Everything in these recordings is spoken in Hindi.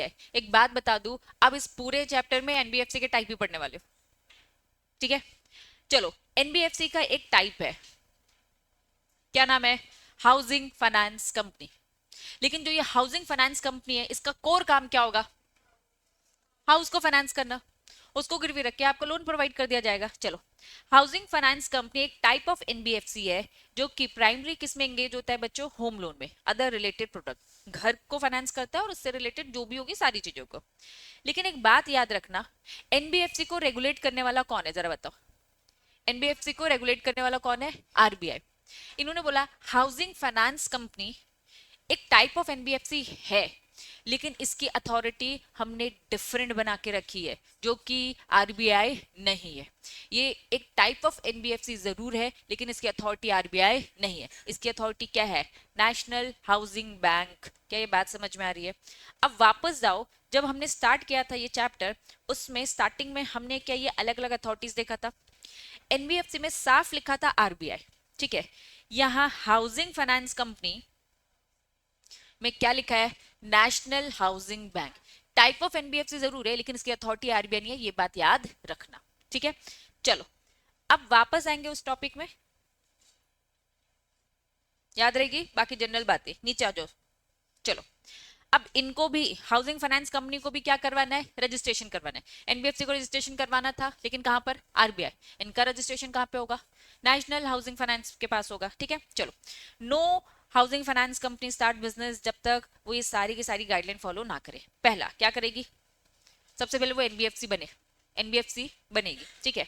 है, एक बात बता दूं, अब इस पूरे चैप्टर में एनबीएफसी के टाइप ही पढ़ने वाले हो, ठीक है। चलो, एनबीएफसी का एक टाइप है, क्या नाम है, हाउसिंग फाइनेंस कंपनी। लेकिन जो ये हाउसिंग फाइनेंस कंपनी है, इसका कोर काम क्या होगा, हाउस को फाइनेंस करना, उसको गिरवी रख के आपको लोन प्रोवाइड कर दिया जाएगा। चलो, हाउसिंग फाइनेंस कंपनी एक टाइप ऑफ एनबीएफसी है जो कि प्राइमरी किस में एंगेज होता है बच्चों, होम लोन में, अदर रिलेटेड प्रोडक्ट, घर को फाइनेंस करता है और उससे रिलेटेड जो भी होगी सारी चीजों को। लेकिन एक बात याद रखना, एनबीएफसी को रेगुलेट करने वाला कौन है, जरा बताओ, एनबीएफसी को रेगुलेट करने वाला कौन है, आरबीआई। इन्होंने बोला हाउसिंग फाइनेंस कंपनी एक टाइप ऑफ एनबीएफसी है, लेकिन इसकी अथॉरिटी हमने डिफरेंट बना के रखी है, जो कि आरबीआई नहीं है। ये एक टाइप ऑफ एनबीएफसी जरूर है, लेकिन इसकी अथॉरिटी आरबीआई नहीं है। इसकी अथॉरिटी क्या है, नेशनल हाउसिंग बैंक। क्या ये बात समझ में आ रही है? अब वापस जाओ, जब हमने स्टार्ट किया था ये चैप्टर, उसमें स्टार्टिंग में हमने क्या ये अलग अलग अथॉरिटीज देखा था, एनबीएफसी में साफ लिखा था आरबीआई, ठीक है। यहाँ हाउसिंग फाइनेंस कंपनी में क्या लिखा है, national housing bank. Type of NBFC जरूर है, लेकिन इसकी अथॉरिटी आरबीआई नहीं है, ये बात याद रखना, ठीक है। चलो, अब वापस आएंगे उस टॉपिक में, याद रहेगी बाकी जनरल बातें, नीचे आ जाओ। चलो, अब इनको भी, हाउसिंग फाइनेंस कंपनी को भी क्या करवाना है, रजिस्ट्रेशन करवाना है। एनबीएफसी को रजिस्ट्रेशन करवाना था, लेकिन कहां पर, आरबीआई। इनका रजिस्ट्रेशन कहां पे होगा, नेशनल हाउसिंग फाइनेंस के पास होगा, ठीक है। चलो, no housing finance company start business जब तक वो ये सारी की सारी गाइडलाइन फॉलो ना करे। पहला क्या करेगी, सबसे पहले वो एनबीएफसी बने, एनबीएफसी बनेगी, ठीक है।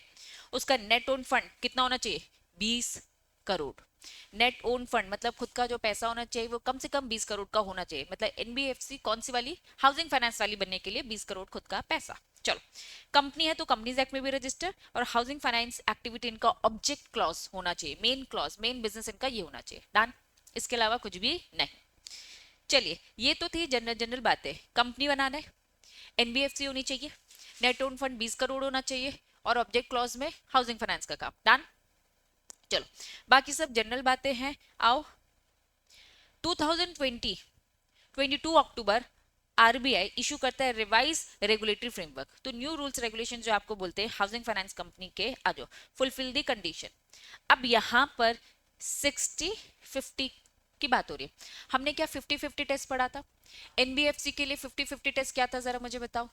उसका नेट ओन फंड कितना होना चाहिए, 20 करोड़। नेट ओन फंड मतलब खुद का जो पैसा होना चाहिए वो कम से कम 20 करोड़ का होना चाहिए। मतलब एनबीएफसी कौन सी वाली, हाउसिंग फाइनेंस वाली बनने के लिए 20 करोड़ खुद का पैसा। चलो, कंपनी है तो कंपनीज एक्ट में भी रजिस्टर, और हाउसिंग फाइनेंस एक्टिविटी इनका ऑब्जेक्ट क्लॉज होना चाहिए, मेन क्लॉज, मेन बिजनेस इनका ये होना चाहिए, डन। इसके अलावा कुछ भी नहीं। चलिए, ये तो थी जनरल जनरल बातें। कंपनी बनाना है, एनबीएफसी होनी चाहिए, नेट ओन फंड 20 करोड़ होना चाहिए, और ऑब्जेक्ट क्लॉज में हाउसिंग फाइनेंस का काम, डन। चलो, बाकी सब जनरल बातें हैं। आओ, 2020 22 अक्टूबर आरबीआई इशू करता है रिवाइज रेगुलेटरी फ्रेमवर्क। तो न्यू रूल्स रेगुलेशन जो आपको बोलते हैं हाउसिंग फाइनेंस कंपनी के, आ जाओ, फुलफिल दी कंडीशन। अब यहां पर 60-50 की बात हो रही है। हमने क्या 50-50 टेस्ट पढ़ा था, एनबीएफसी के लिए 50-50 टेस्ट क्या था, जरा मुझे बताओ।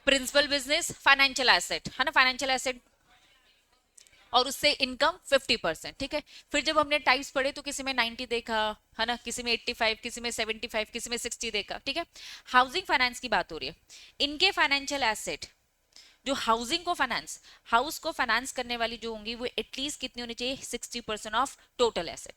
प्रिंसिपल बिजनेस फाइनेंशियल एसेट है ना, फाइनेंशियल एसेट, और उससे इनकम 50%, ठीक है। फिर जब हमने टाइप्स पढ़े तो किसी में 90 देखा है ना, किसी में 85, किसी में 75, किसी में 60 देखा, ठीक है। हाउसिंग फाइनेंस की बात हो रही है, इनके फाइनेंशियल एसेट जो हाउसिंग को फाइनेंस, हाउस को फाइनेंस करने वाली जो होंगी वो एटलीस्ट कितनी होनी चाहिए, 60% of total asset.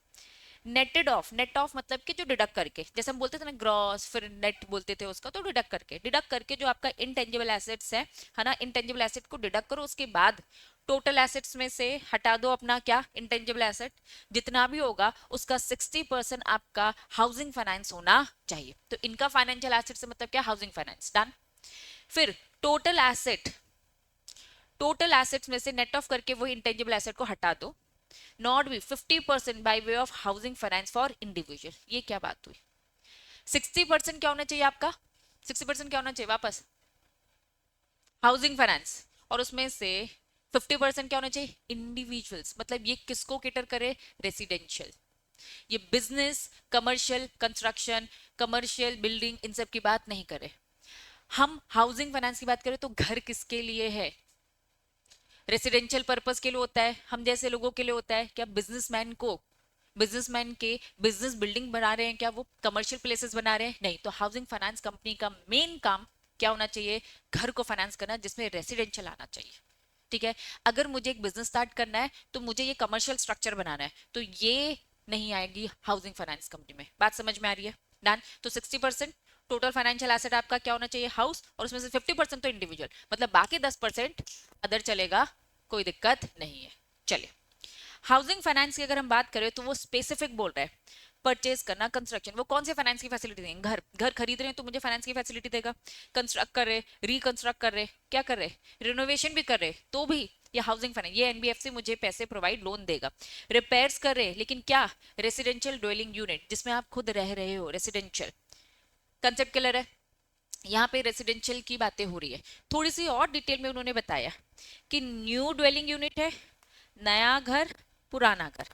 Netted off, net off मतलब कि जो डिडक्ट करके, जैसे हम बोलते थे ना ग्रॉस, फिर नेट बोलते थे उसका, तो डिडक्ट करके, डिडक्ट करके जो आपका इंटेंजिबल एसेट्स है ना, इंटेंजिबल एसेट को डिडक्ट करो, उसके बाद टोटल एसेट्स में से हटा दो अपना क्या, इंटेंजिबल एसेट, जितना भी होगा उसका 60% आपका हाउसिंग फाइनेंस होना चाहिए। तो इनका फाइनेंशियल एसेट से मतलब क्या, हाउसिंग फाइनेंस, डन। फिर टोटल एसेट, टोटल एसेट्स में से नेट ऑफ करके वही इंटेंजिबल एसेट को हटा दो, not be 50% by way of housing finance for individual. ये क्या बात हुई, 60% क्या होना चाहिए आपका, 60% क्या होना चाहिए वापस, हाउसिंग फाइनेंस, और उसमें से 50% क्या होना चाहिए, इंडिविजुअल्स। मतलब ये किसको केटर करे, रेसिडेंशियल, ये business, commercial construction, commercial building, इन सब की बात नहीं करे। हम हाउसिंग फाइनेंस की बात करें तो घर किसके लिए है, रेसिडेंशियल पर्पस के लिए होता है, हम जैसे लोगों के लिए होता है क्या, बिजनेसमैन को, बिजनेसमैन के बिजनेस बिल्डिंग बना रहे हैं क्या, वो कमर्शियल प्लेसेस बना रहे हैं, नहीं। तो हाउसिंग फाइनेंस कंपनी का मेन काम क्या होना चाहिए, घर को फाइनेंस करना, जिसमें रेसिडेंशियल आना चाहिए, ठीक है। अगर मुझे एक बिजनेस स्टार्ट करना है तो मुझे ये कमर्शियल स्ट्रक्चर बनाना है, तो ये नहीं आएगी हाउसिंग फाइनेंस कंपनी में। बात समझ में आ रही है, डन। तो 60% टोटल फाइनेंशियल एसेट आपका क्या होना चाहिए, हाउस, और उसमें से 50% तो इंडिविजुअल, मतलब बाकी 10% अदर चलेगा, कोई दिक्कत नहीं है। चलिए, हाउसिंग फाइनेंस की अगर हम बात करें तो वो स्पेसिफिक बोल रहा है, परचेज करना, कंस्ट्रक्शन, वो कौन से फाइनेंस की फैसिलिटी देंगे, घर, घर खरीद रहे हैं तो मुझे फाइनेंस की फैसिलिटी देगा, कंस्ट्रक्ट कर रहे, रिकंस्ट्रक्ट कर रहे, क्या कर रहे, रिनोवेशन भी कर रहे, तो भी ये हाउसिंग फाइनेंस, ये एनबीएफसी मुझे पैसे प्रोवाइड, लोन देगा। रिपेयर्स कर रहे, लेकिन क्या, रेसिडेंशियल ड्वेलिंग यूनिट, जिसमें आप खुद रह रहे हो, रेसिडेंशियल, कंसेप्ट क्लियर है? यहाँ पे रेसिडेंशियल की बातें हो रही है, थोड़ी सी और डिटेल में उन्होंने बताया कि न्यू ड्वेलिंग यूनिट है, नया घर, पुराना घर,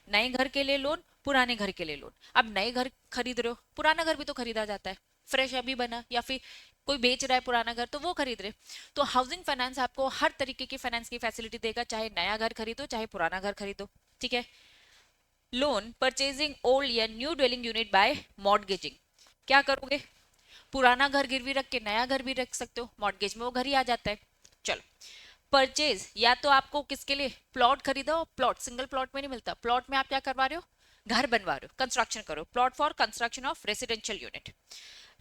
नए घर के लिए लोन, पुराने घर के लिए लोन। अब नए घर खरीद रहे हो, पुराना घर भी तो खरीदा जाता है, फ्रेश अभी बना, या फिर कोई बेच रहा है पुराना घर तो वो खरीद रहे। तो हाउसिंग फाइनेंस आपको हर तरीके की फाइनेंस की फैसिलिटी देगा, चाहे नया घर खरीदो चाहे पुराना घर खरीदो, ठीक है। लोन परचेजिंग ओल्ड या न्यू ड्वेलिंग यूनिट बाय मॉर्गेजिंग, क्या करोगे, पुराना घर गिरवी रख के नया घर भी रख सकते हो, मॉर्गेज में वो घर ही आ जाता है। चलो, परचेज, या तो आपको किसके लिए प्लॉट खरीदो, प्लॉट सिंगल प्लॉट में नहीं मिलता, प्लॉट में आप क्या करवा रहे हो, घर बनवा रहे हो, कंस्ट्रक्शन करो, plot for construction of residential unit.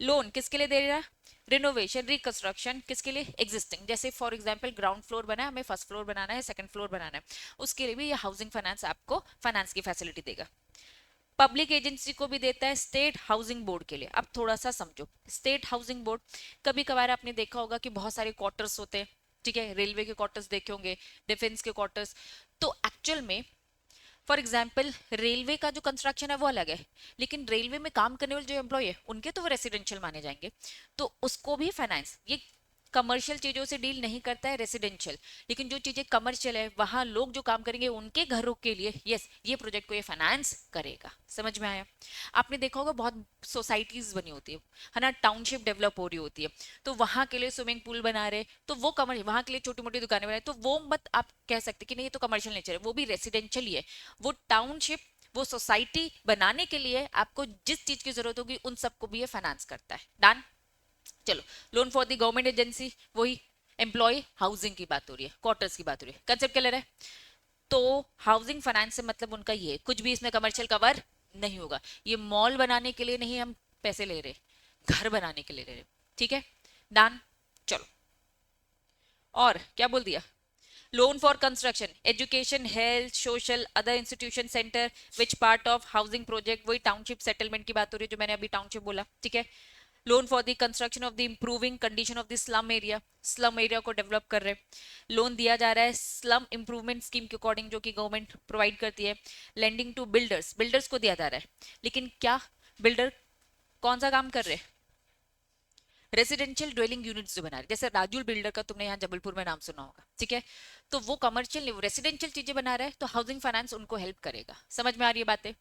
Loan किसके लिए दे रहा है, रिनोवेशन रिकंस्ट्रक्शन, किसके लिए, एग्जिस्टिंग, जैसे फॉर एग्जांपल ग्राउंड फ्लोर बना है, हमें फर्स्ट फ्लोर बनाना है, सेकंड फ्लोर बनाना है, उसके लिए भी ये हाउसिंग फाइनेंस आपको फाइनेंस की फैसिलिटी देगा। पब्लिक एजेंसी को भी देता है स्टेट हाउसिंग बोर्ड के लिए। अब थोड़ा सा समझो, स्टेट हाउसिंग बोर्ड, कभी कभार आपने देखा होगा कि बहुत सारे क्वार्टर्स होते हैं, ठीक है, रेलवे के क्वार्टर्स देखे होंगे, डिफेंस के क्वार्टर्स। तो एक्चुअल में फॉर एग्जाम्पल रेलवे का जो कंस्ट्रक्शन है वो अलग है, लेकिन रेलवे में काम करने वाले जो एम्प्लॉय है उनके तो वो रेसिडेंशियल माने जाएंगे, तो उसको भी फाइनेंस, ये कमर्शियल चीजों से डील नहीं करता है रेसिडेंशियल, लेकिन जो चीजें कमर्शियल है वहां लोग जो काम करेंगे उनके घरों के लिए यस ये प्रोजेक्ट को ये फाइनेंस करेगा। समझ में आया? आपने देखा होगा बहुत सोसाइटीज बनी होती है ना, टाउनशिप डेवलप हो रही होती है, तो वहां के लिए स्विमिंग पूल बना रहे, तो वो कमर्शियल, वहां के लिए छोटी मोटी दुकानें बना रहे, तो वो मत आप कह सकते कि नहीं ये तो कमर्शियल नेचर है, वो भी रेसिडेंशियल ही है। वो टाउनशिप, वो सोसाइटी बनाने के लिए आपको जिस चीज की जरूरत होगी उन सबको भी ये फाइनेंस करता है। डन? चलो, loan for the government agency, वही एम्प्लॉय हाउसिंग की बात हो रही है, क्वार्टर्स की बात हो रही है, कंसेप्ट क्लियर है? तो हाउसिंग फाइनेंस से मतलब उनका ये है, कुछ भी इसमें कमर्शियल कवर नहीं होगा, ये मॉल बनाने के लिए नहीं हम पैसे ले रहे, घर बनाने के लिए ले रहे, ठीक है। डन? चलो, और क्या बोल दिया, loan for construction, education, health, social, other institution centre which part of housing project, वही टाउनशिप सेटलमेंट की बात हो रही है जो मैंने अभी टाउनशिप बोला, ठीक है। Loan for the construction of the improving condition of the slum area को डेवलप कर रहे हैं, लोन दिया जा रहा है स्लम इंप्रूवमेंट स्कीम के अकॉर्डिंग जो कि गवर्नमेंट प्रोवाइड करती है। लेंडिंग टू बिल्डर्स, बिल्डर्स को दिया जा रहा है, लेकिन क्या बिल्डर कौन सा काम कर रहे हैं, रेसिडेंशियल ड्वेलिंग यूनिट्स जो बना रहे, जैसे राजुल बिल्डर का तुमने यहाँ जबलपुर में नाम सुना होगा, ठीक है, तो वो कमर्शियल रेसिडेंशियल चीजें बना रहा है, तो हाउसिंग फाइनेंस उनको हेल्प करेगा। समझ में आ रही है बातें?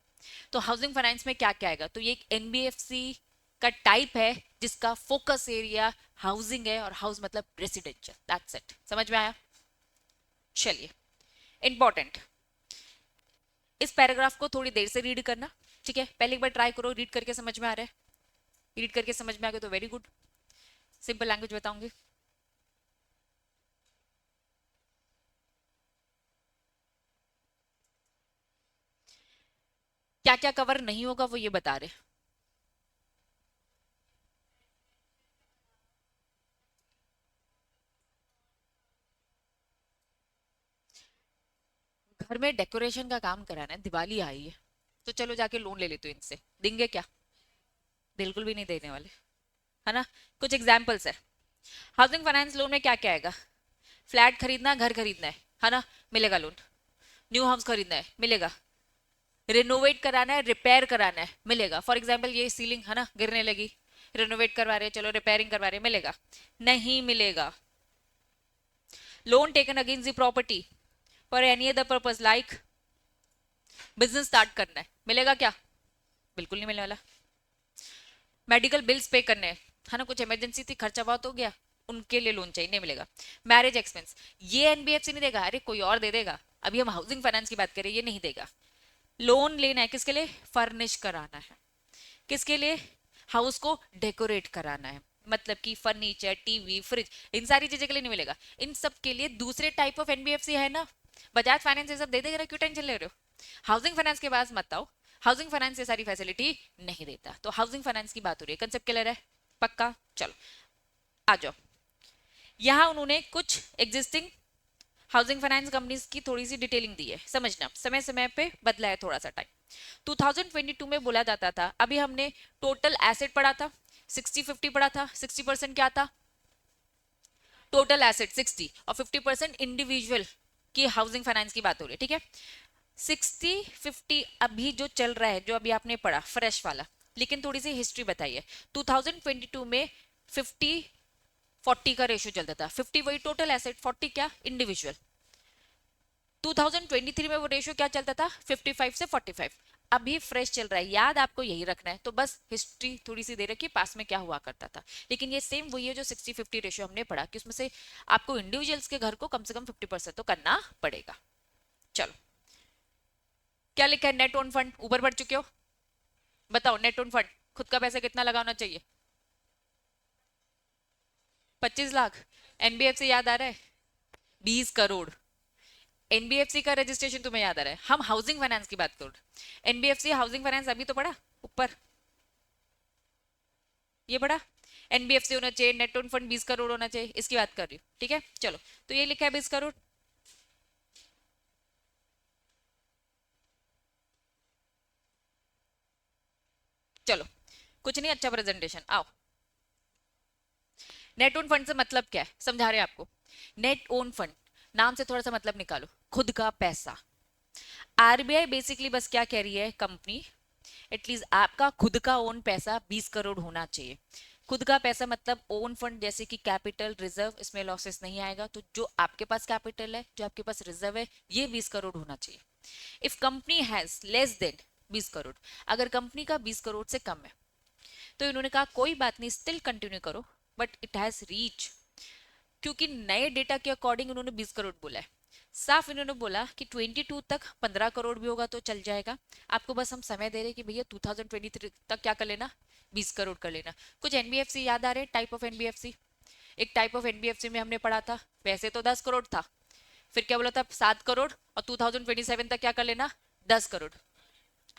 तो हाउसिंग फाइनेंस में क्या क्या आएगा, तो ये एक एनबीएफसी का टाइप है जिसका फोकस एरिया हाउसिंग है, और हाउस मतलब रेसिडेंशियल, दैट्स इट। समझ में आया? चलिए, इंपॉर्टेंट, इस पैराग्राफ को थोड़ी देर से रीड करना, ठीक है, पहले एक बार ट्राई करो, रीड करके समझ में आ रहा है, रीड करके समझ में आ गया तो वेरी गुड, सिंपल लैंग्वेज बताऊंगी। क्या क्या कवर नहीं होगा वो ये बता रहे, घर में डेकोरेशन का काम कराना है, दिवाली आई है, तो चलो जाके लोन ले लेते हो इनसे, देंगे क्या, बिल्कुल भी नहीं देने वाले, है ना। कुछ एग्जाम्पल्स है, हाउसिंग फाइनेंस लोन में क्या क्या आएगा, फ्लैट खरीदना, घर खरीदना है ना, मिलेगा लोन, न्यू हाउस खरीदना है मिलेगा, रिनोवेट कराना है, रिपेयर कराना है मिलेगा, फॉर एग्जाम्पल ये सीलिंग है ना गिरने लगी, रिनोवेट करवा रहे चलो रिपेयरिंग करवा रहे, मिलेगा नहीं मिलेगा। Loan taken against the property for any other purpose like business start करना है, मिलेगा क्या, बिल्कुल नहीं मिलने वाला। मेडिकल बिल्स पे करने हैं, है ना, कुछ इमरजेंसी थी, खर्चा बहुत हो गया, उनके लिए लोन चाहिए, नहीं मिलेगा। मैरिज एक्सपेंस, ये एनबीएफसी नहीं देगा, अरे कोई और दे देगा, अभी हम हाउसिंग फाइनेंस की बात करें, ये नहीं देगा। लोन लेना है किसके लिए, फर्निश कराना है, किसके लिए, हाउस को डेकोरेट कराना है, मतलब कि फर्नीचर, टीवी, फ्रिज, इन सारी चीजों के लिए नहीं मिलेगा, इन सब के लिए दूसरे टाइप ऑफ एनबीएफसी है ना, बजाज फाइनेंस ये सब दे देगा ना, क्यों टेंशन ले रहे हो। हाउसिंग फाइनेंस के पास मत आओ, हाउसिंग फाइनेंस ये सारी फैसिलिटी नहीं देता, तो हाउसिंग फाइनेंस की बात हो रही है, कंसेप्ट क्लियर है, पक्का। चलो आ जाओ, यहाँ उन्होंने कुछ एग्जिस्टिंग हाउसिंग फाइनेंस कंपनीज की थोड़ी सी डिटेलिंग दी है, समझना समय समय पे बदला है थोड़ा सा टाइम। 2022 में बोला जाता था, अभी हमने टोटल एसेट पढ़ा था, 60-50 पढ़ा था, 60% क्या था, टोटल एसेट 60 और 50% इंडिविजुअल की हाउसिंग फाइनेंस की बात हो रही है, ठीक है। 60-50 अभी जो चल रहा है, जो अभी आपने पढ़ा फ्रेश वाला, लेकिन थोड़ी सी हिस्ट्री बताइए। 2022 में 50-40 का रेशियो चलता था, 50 वही टोटल एसेट, 40 क्या इंडिविजुअल। 2023 में वो रेशियो क्या चलता था, 55 से 45। अभी फ्रेश चल रहा है, याद आपको यही रखना है, तो बस हिस्ट्री थोड़ी सी दे रखी पास में क्या हुआ करता था। लेकिन ये सेम वही है जो 60-50 रेशियो हमने पढ़ा कि उसमें से आपको इंडिविजुअल्स के घर को कम से कम 50% तो करना पड़ेगा। चलो, क्या लिखा है, नेट ओन फंड ऊपर बढ़ चुके हो, बताओ नेट ओन फंड खुद का पैसा कितना लगाना चाहिए, 25 लाख। एनबीएफसी याद आ रहा है, 20 करोड़। एनबीएफसी का रजिस्ट्रेशन तुम्हें याद आ रहा है, हम हाउसिंग फाइनेंस की बात करो। एनबीएफसी हाउसिंग फाइनेंस अभी तो पढ़ा ऊपर, ये पढ़ा। एनबीएफसी होना चाहिए, नेट ओन फंड 20 करोड़ होना चाहिए, इसकी बात कर रही हूँ, ठीक है। चलो, तो ये लिखा है 20 करोड़। चलो, कुछ नहीं, अच्छा प्रेजेंटेशन, आओ। नेट ओन फंड से मतलब क्या है, समझा रहे हैं आपको। नेट ओन फंड, नाम से थोड़ा सा मतलब निकालो, खुद का पैसा। आरबीआई बेसिकली बस क्या कह रही है, कंपनी एटलीस्ट आपका खुद का ओन पैसा 20 करोड़ होना चाहिए। खुद का पैसा मतलब ओन फंड, जैसे कि कैपिटल रिजर्व, इसमें लॉसेस नहीं आएगा, तो जो आपके पास कैपिटल है, जो आपके पास रिजर्व है, ये 20 करोड़ होना चाहिए। If company has less than 20 crore, अगर कंपनी का 20 करोड़ से कम है, तो इन्होंने कहा कोई बात नहीं, स्टिल कंटिन्यू करो, बट इट हैज रीच, क्योंकि नए डेटा के अकॉर्डिंग उन्होंने 20 करोड़ बोला है। साफ इन्होंने बोला कि 22 तक 15 करोड़ भी होगा तो चल जाएगा, आपको बस हम समय दे रहे कि भैया 2023 तक क्या कर लेना, 20 करोड़ कर लेना। कुछ एनबीएफसी याद आ रहे हैं, टाइप ऑफ एनबीएफसी। एक टाइप ऑफ एनबीएफसी में हमने पढ़ा था, वैसे तो 10 करोड़ था, फिर क्या बोला था, 7 करोड़, और 2027 तक क्या कर लेना, 10 करोड़।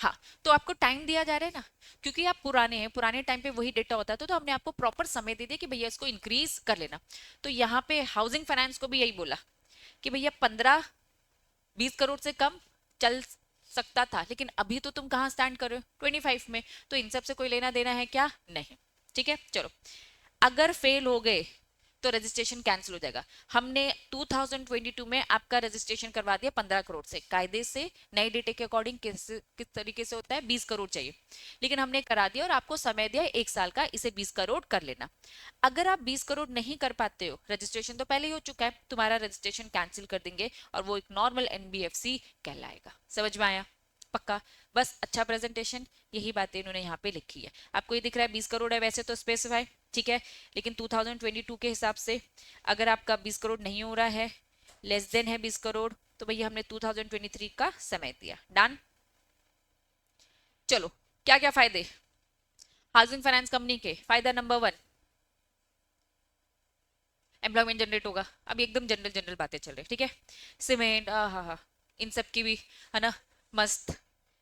हाँ, तो आपको टाइम दिया जा रहा है ना, क्योंकि आप पुराने हैं, पुराने टाइम पे वही डेटा होता था, तो हमने आपको प्रॉपर समय दे दिया कि भैया इसको इंक्रीज कर लेना। तो यहाँ पे हाउसिंग फाइनेंस को भी यही बोला कि भैया 15-20 करोड़ से कम चल सकता था, लेकिन अभी तो तुम कहाँ स्टैंड कर रहे हो, 25 में, तो इन सब से कोई लेना देना है क्या, नहीं। ठीक है, चलो, अगर फेल हो गए तो रजिस्ट्रेशन कैंसिल हो जाएगा। हमने 2022 में आपका रजिस्ट्रेशन करवा दिया 15 करोड़ से, कायदे से नए डेटे के अकॉर्डिंग किस तरीके से होता है, 20 करोड़ चाहिए, लेकिन हमने करा दिया और आपको समय दिया 1 साल का, इसे 20 करोड़ कर लेना। अगर आप 20 करोड़ नहीं कर पाते हो, रजिस्ट्रेशन तो पहले ही हो चुका है, तुम्हारा रजिस्ट्रेशन कैंसिल कर देंगे और वो एक नॉर्मल एनबीएफसी कहलाएगा। समझ में आया, पक्का। बस अच्छा प्रेजेंटेशन, यही बातें इन्होंने यहाँ पे लिखी है। आपको ये दिख रहा है 20 करोड़ है, वैसे तो स्पेसिफाई, ठीक है, लेकिन 2022 के हिसाब से अगर आपका 20 करोड़ नहीं हो रहा है, लेस देन है 20 करोड़, तो भैया हमने 2023 का समय दिया, डन। चलो, क्या क्या फायदे हाउसिंग फाइनेंस कंपनी के, फायदा नंबर 1, एम्प्लॉयमेंट जनरेट होगा। अभी एकदम जनरल जनरल बातें चल रही है, ठीक है। सीमेंट, हाँ हाँ, इन सब की भी, है ना, मस्त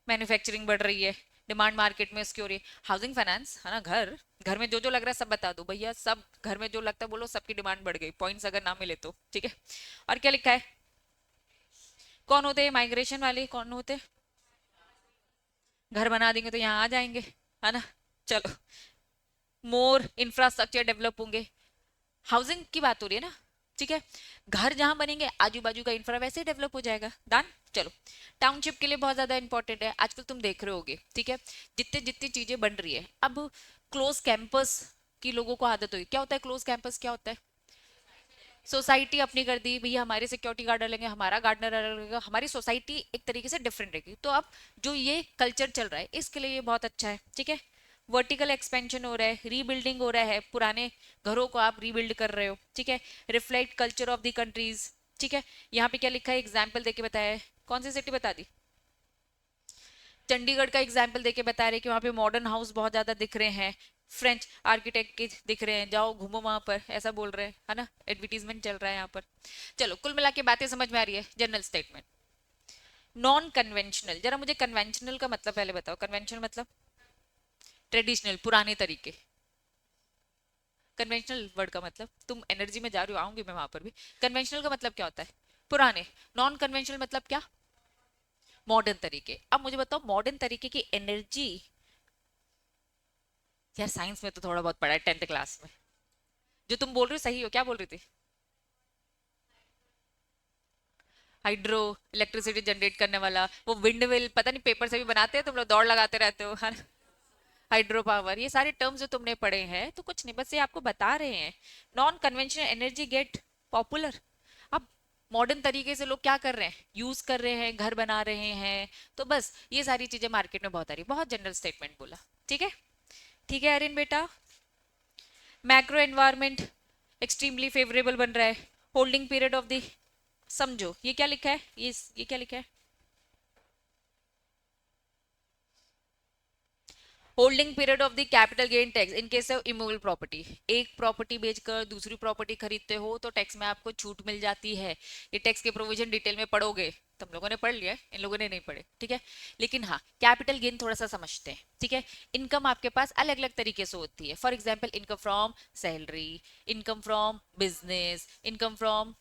मैन्युफैक्चरिंग बढ़ रही है, डिमांड मार्केट में उसकी हो रही है। हाउसिंग फाइनेंस, है ना, घर घर में जो जो लग रहा है सब बता दो भैया, सब घर में जो लगता है बोलो, सबकी डिमांड बढ़ गई, पॉइंट्स अगर ना मिले तो, ठीक है। और क्या लिखा है, कौन होते हैं माइग्रेशन वाले, कौन होते, घर बना देंगे तो यहाँ आ जाएंगे, है ना। चलो, मोर इंफ्रास्ट्रक्चर डेवलप होंगे, हाउसिंग की बात हो रही है ना, ठीक है। घर जहां बनेंगे आजू बाजू का इंफ्रा वैसे ही डेवलप हो जाएगा, डन। चलो, टाउनशिप के लिए बहुत ज्यादा इंपॉर्टेंट है, आजकल तुम देख रहे होगे, ठीक है, जितने जितनी चीजें बन रही है। अब क्लोज कैंपस की लोगों को आदत हुई, क्या होता है क्लोज कैंपस, क्या होता है, सोसाइटी अपनी कर दी भैया, हमारे सिक्योरिटी गार्ड अलग है, हमारा गार्डनर अलग लगेगा, हमारी सोसाइटी एक तरीके से डिफरेंट रहेगी। तो अब जो ये कल्चर चल रहा है, इसके लिए ये बहुत अच्छा है, ठीक है। वर्टिकल एक्सपेंशन हो रहा है, रीबिल्डिंग हो रहा है, पुराने घरों को आप रीबिल्ड कर रहे हो, ठीक है। Reflect culture of the countries, ठीक है। यहाँ पे क्या लिखा है, एग्जाम्पल देके बताया है, कौन सी सिटी बता दी, चंडीगढ़ का एग्जाम्पल देके बता रहे कि वहां पे मॉडर्न हाउस बहुत ज्यादा दिख रहे हैं, फ्रेंच आर्किटेक्ट के दिख रहे हैं, जाओ घूमो वहां पर, ऐसा बोल रहे हैं, है ना, एडवर्टीजमेंट चल रहा है यहाँ पर। चलो, कुल मिला के बातें समझ में आ रही है, जनरल स्टेटमेंट। नॉन कन्वेंशनल, जरा मुझे कन्वेंशनल का मतलब पहले बताओ, कन्वेंशनल मतलब ट्रेडिशनल, पुराने तरीके। कन्वेंशनल वर्ड का मतलब, तुम एनर्जी में जा रही हो, आऊंगी मैं वहां पर भी। कन्वेंशनल का मतलब क्या होता है, पुराने। नॉन कन्वेंशनल मतलब क्या, मॉडर्न तरीके। अब मुझे बताओ, मॉडर्न तरीके की एनर्जी, यार साइंस में तो थोड़ा बहुत पढ़ा है 10th क्लास में। जो तुम बोल रही हो सही हो, क्या बोल रही थी, हाइड्रो इलेक्ट्रिसिटी जनरेट करने वाला, वो विंड मिल, पता नहीं पेपर से भी बनाते हैं, तुम लोग दौड़ लगाते रहते हो, है ना? हाइड्रो पावर, ये सारे टर्म्स जो तुमने पढ़े हैं तो कुछ नहीं, बस ये आपको बता रहे हैं non conventional energy get popular. अब मॉडर्न तरीके से लोग क्या कर रहे हैं, यूज कर रहे हैं, घर बना रहे हैं, तो बस ये सारी चीजें मार्केट में बहुत आ रही, बहुत जनरल स्टेटमेंट बोला। ठीक है, ठीक है अरिन बेटा। मैक्रो एनवायरमेंट एक्सट्रीमली फेवरेबल बन रहा है। होल्डिंग पीरियड ऑफ द, समझो ये क्या लिखा है, ये क्या लिखा है, holding period of the capital gain tax in case of immovable property. एक प्रॉपर्टी बेचकर दूसरी प्रॉपर्टी खरीदते हो तो टैक्स में आपको छूट मिल जाती है। ये टैक्स के प्रोविजन डिटेल में पढ़ोगे, तुम लोगों ने पढ़ लिया है, इन लोगों ने नहीं पढ़े, ठीक है। लेकिन हाँ, कैपिटल गेन थोड़ा सा समझते हैं, ठीक है। इनकम आपके पास अलग अलग तरीके से होती है। For example income from salary, income from business, income from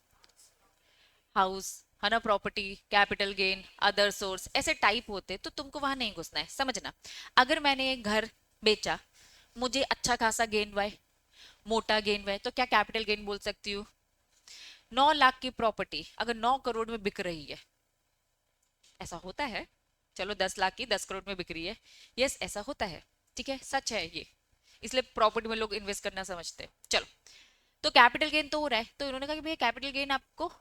house, है ना, property, capital gain, other source, ऐसे टाइप होते, तो तुमको वहां नहीं घुसना है, समझना। अगर मैंने एक घर बेचा, मुझे अच्छा खासा गेन हुआ है, मोटा गेन हुआ है, तो क्या कैपिटल गेन बोल सकती हूँ। 9 लाख की प्रॉपर्टी अगर 9 करोड़ में बिक रही है, ऐसा होता है, चलो 10 लाख की 10 करोड़ में बिक रही है, यस ऐसा होता है, ठीक है, सच है ये, इसलिए प्रॉपर्टी में लोग इन्वेस्ट करना समझते हैं। चलो, तो कैपिटल गेन तो हो रहा है, तो इन्होंने कहा कि भैया कैपिटल गेन आपको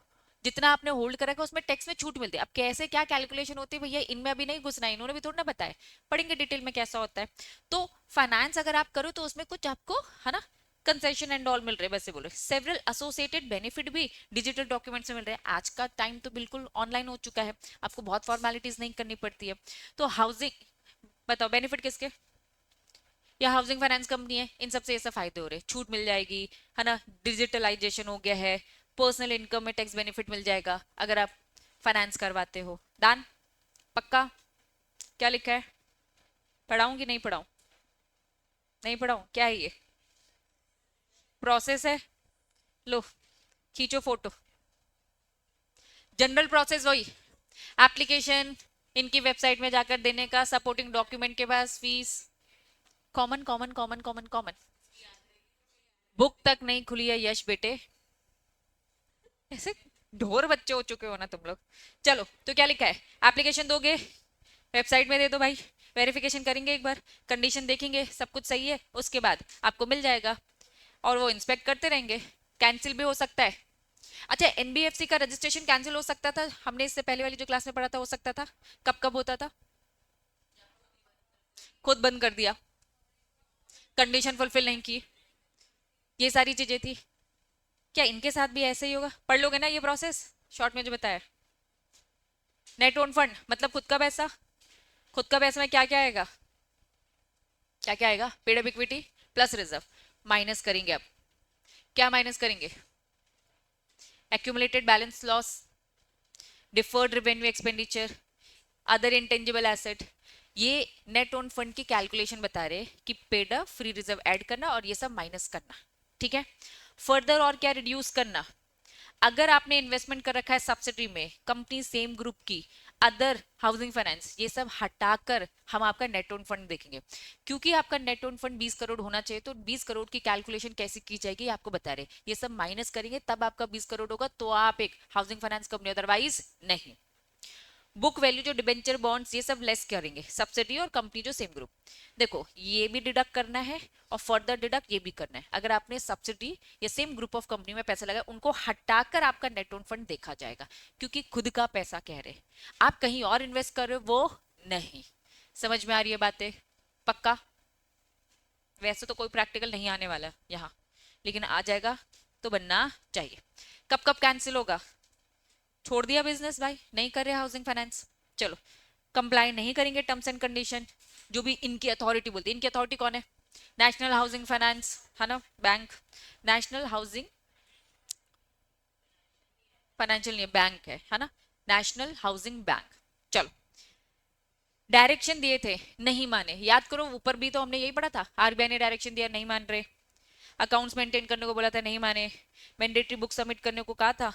जितना आपने होल्ड करा है उसमें टैक्स में छूट मिलती है। अब कैसे क्या कैलकुलेशन होती है भैया, इनमें अभी नहीं घुसना है, इन्होंने भी थोड़ा ना बताया, पढ़ेंगे डिटेल में कैसा होता है। तो फाइनेंस अगर आप करो तो उसमें कुछ आपको, है ना, कंसेशन एंड ऑल मिल रहे हैं, वैसे बोलो सेवरल एसोसिएटेड बेनिफिट भी डिजिटल डॉक्यूमेंट्स में मिल रहे हैं। आज का टाइम तो बिल्कुल ऑनलाइन हो चुका है, आपको बहुत फॉर्मेलिटीज नहीं करनी पड़ती है। तो हाउसिंग, बताओ बेनिफिट किसके, या हाउसिंग फाइनेंस कंपनी है, इन सबसे ऐसा फायदे हो रहे हैं, छूट मिल जाएगी, है ना, डिजिटलाइजेशन हो गया है, पर्सनल इनकम में टैक्स बेनिफिट मिल जाएगा अगर आप फाइनेंस करवाते हो। डन, पक्का। क्या लिखा है, पढ़ाऊं कि नहीं पढ़ाऊं, नहीं पढ़ाऊं, क्या है ये, प्रोसेस है, लो खींचो फोटो, जनरल प्रोसेस वही, एप्लीकेशन इनकी वेबसाइट में जाकर देने का, सपोर्टिंग डॉक्यूमेंट के पास fees, common common common common common. Book तक नहीं खुली है यश बेटे, ऐसे ढोर बच्चे हो चुके हो ना तुम लोग। चलो, तो क्या लिखा है, एप्लीकेशन दोगे, वेबसाइट में दे दो भाई, वेरिफिकेशन करेंगे एक बार, कंडीशन देखेंगे सब कुछ सही है, उसके बाद आपको मिल जाएगा, और वो इंस्पेक्ट करते रहेंगे। कैंसिल भी हो सकता है। अच्छा, एनबीएफसी का रजिस्ट्रेशन कैंसिल हो सकता था, हमने इससे पहले वाली जो क्लास में पढ़ा था, हो सकता था, कब कब होता था, खुद बंद कर दिया, कंडीशन फुलफिल नहीं की, ये सारी चीजें थी। क्या इनके साथ भी ऐसे ही होगा, पढ़ लोगे ना ये प्रोसेस, शॉर्ट में जो बताया। नेट ओन फंड मतलब खुद का पैसा, खुद का पैसा में क्या क्या आएगा, क्या क्या आएगा, paid up equity plus reserve, minus करेंगे अब, क्या माइनस करेंगे, accumulated balance loss, deferred revenue expenditure, other intangible asset. ये नेट ओन फंड की कैलकुलेशन बता रहे कि paid up, free reserve add करना और ये सब माइनस करना, ठीक है। फर्दर और क्या रिड्यूस करना, अगर आपने इन्वेस्टमेंट कर रखा है सब्सिडी में, कंपनी सेम ग्रुप की, अदर हाउसिंग फाइनेंस, ये सब हटाकर हम आपका नेट ओन फंड देखेंगे। क्योंकि आपका नेट ओन फंड 20 करोड़ होना चाहिए, तो 20 करोड़ की कैलकुलेशन कैसे की जाएगी आपको बता रहे, ये सब माइनस करेंगे तब आपका 20 करोड़ होगा, तो आप एक हाउसिंग फाइनेंस कंपनी, अदरवाइज नहीं। बुक वैल्यू जो डिबेंचर बॉन्ड्स, ये सब लेस करेंगे, सब्सिडी और कंपनी जो सेम ग्रुप। देखो ये भी डिडक्ट करना है और फर्दर डिडक्ट ये भी करना है। अगर आपने सब्सिडी या सेम ग्रुप ऑफ कंपनी में पैसा लगाया, उनको हटाकर आपका नेट ओन फंड देखा जाएगा, क्योंकि खुद का पैसा कह रहे, आप कहीं और इन्वेस्ट कर रहे हो वो नहीं। समझ में आ रही है बातें, पक्का। वैसे तो कोई प्रैक्टिकल नहीं आने वाला यहाँ, लेकिन आ जाएगा तो बनना चाहिए। कब कब कैंसिल होगा, छोड़ दिया बिजनेस भाई, नहीं कर रहे हाउसिंग फाइनेंस, चलो कंप्लाई नहीं करेंगे टर्म्स एंड कंडीशन, जो भी इनकी अथॉरिटी बोलती है। इनकी अथॉरिटी कौन है, नेशनल हाउसिंग फाइनेंस, है ना, बैंक, नेशनल हाउसिंग फाइनेंशियल नहीं, बैंक है ना, नेशनल हाउसिंग बैंक। चलो, डायरेक्शन दिए थे, नहीं माने, याद करो ऊपर भी तो हमने यही पढ़ा था, आरबीआई ने डायरेक्शन दिया, नहीं मान रहे। अकाउंट्स मेंटेन करने को बोला था, नहीं माने। मैंडेटरी बुक सबमिट करने को कहा था,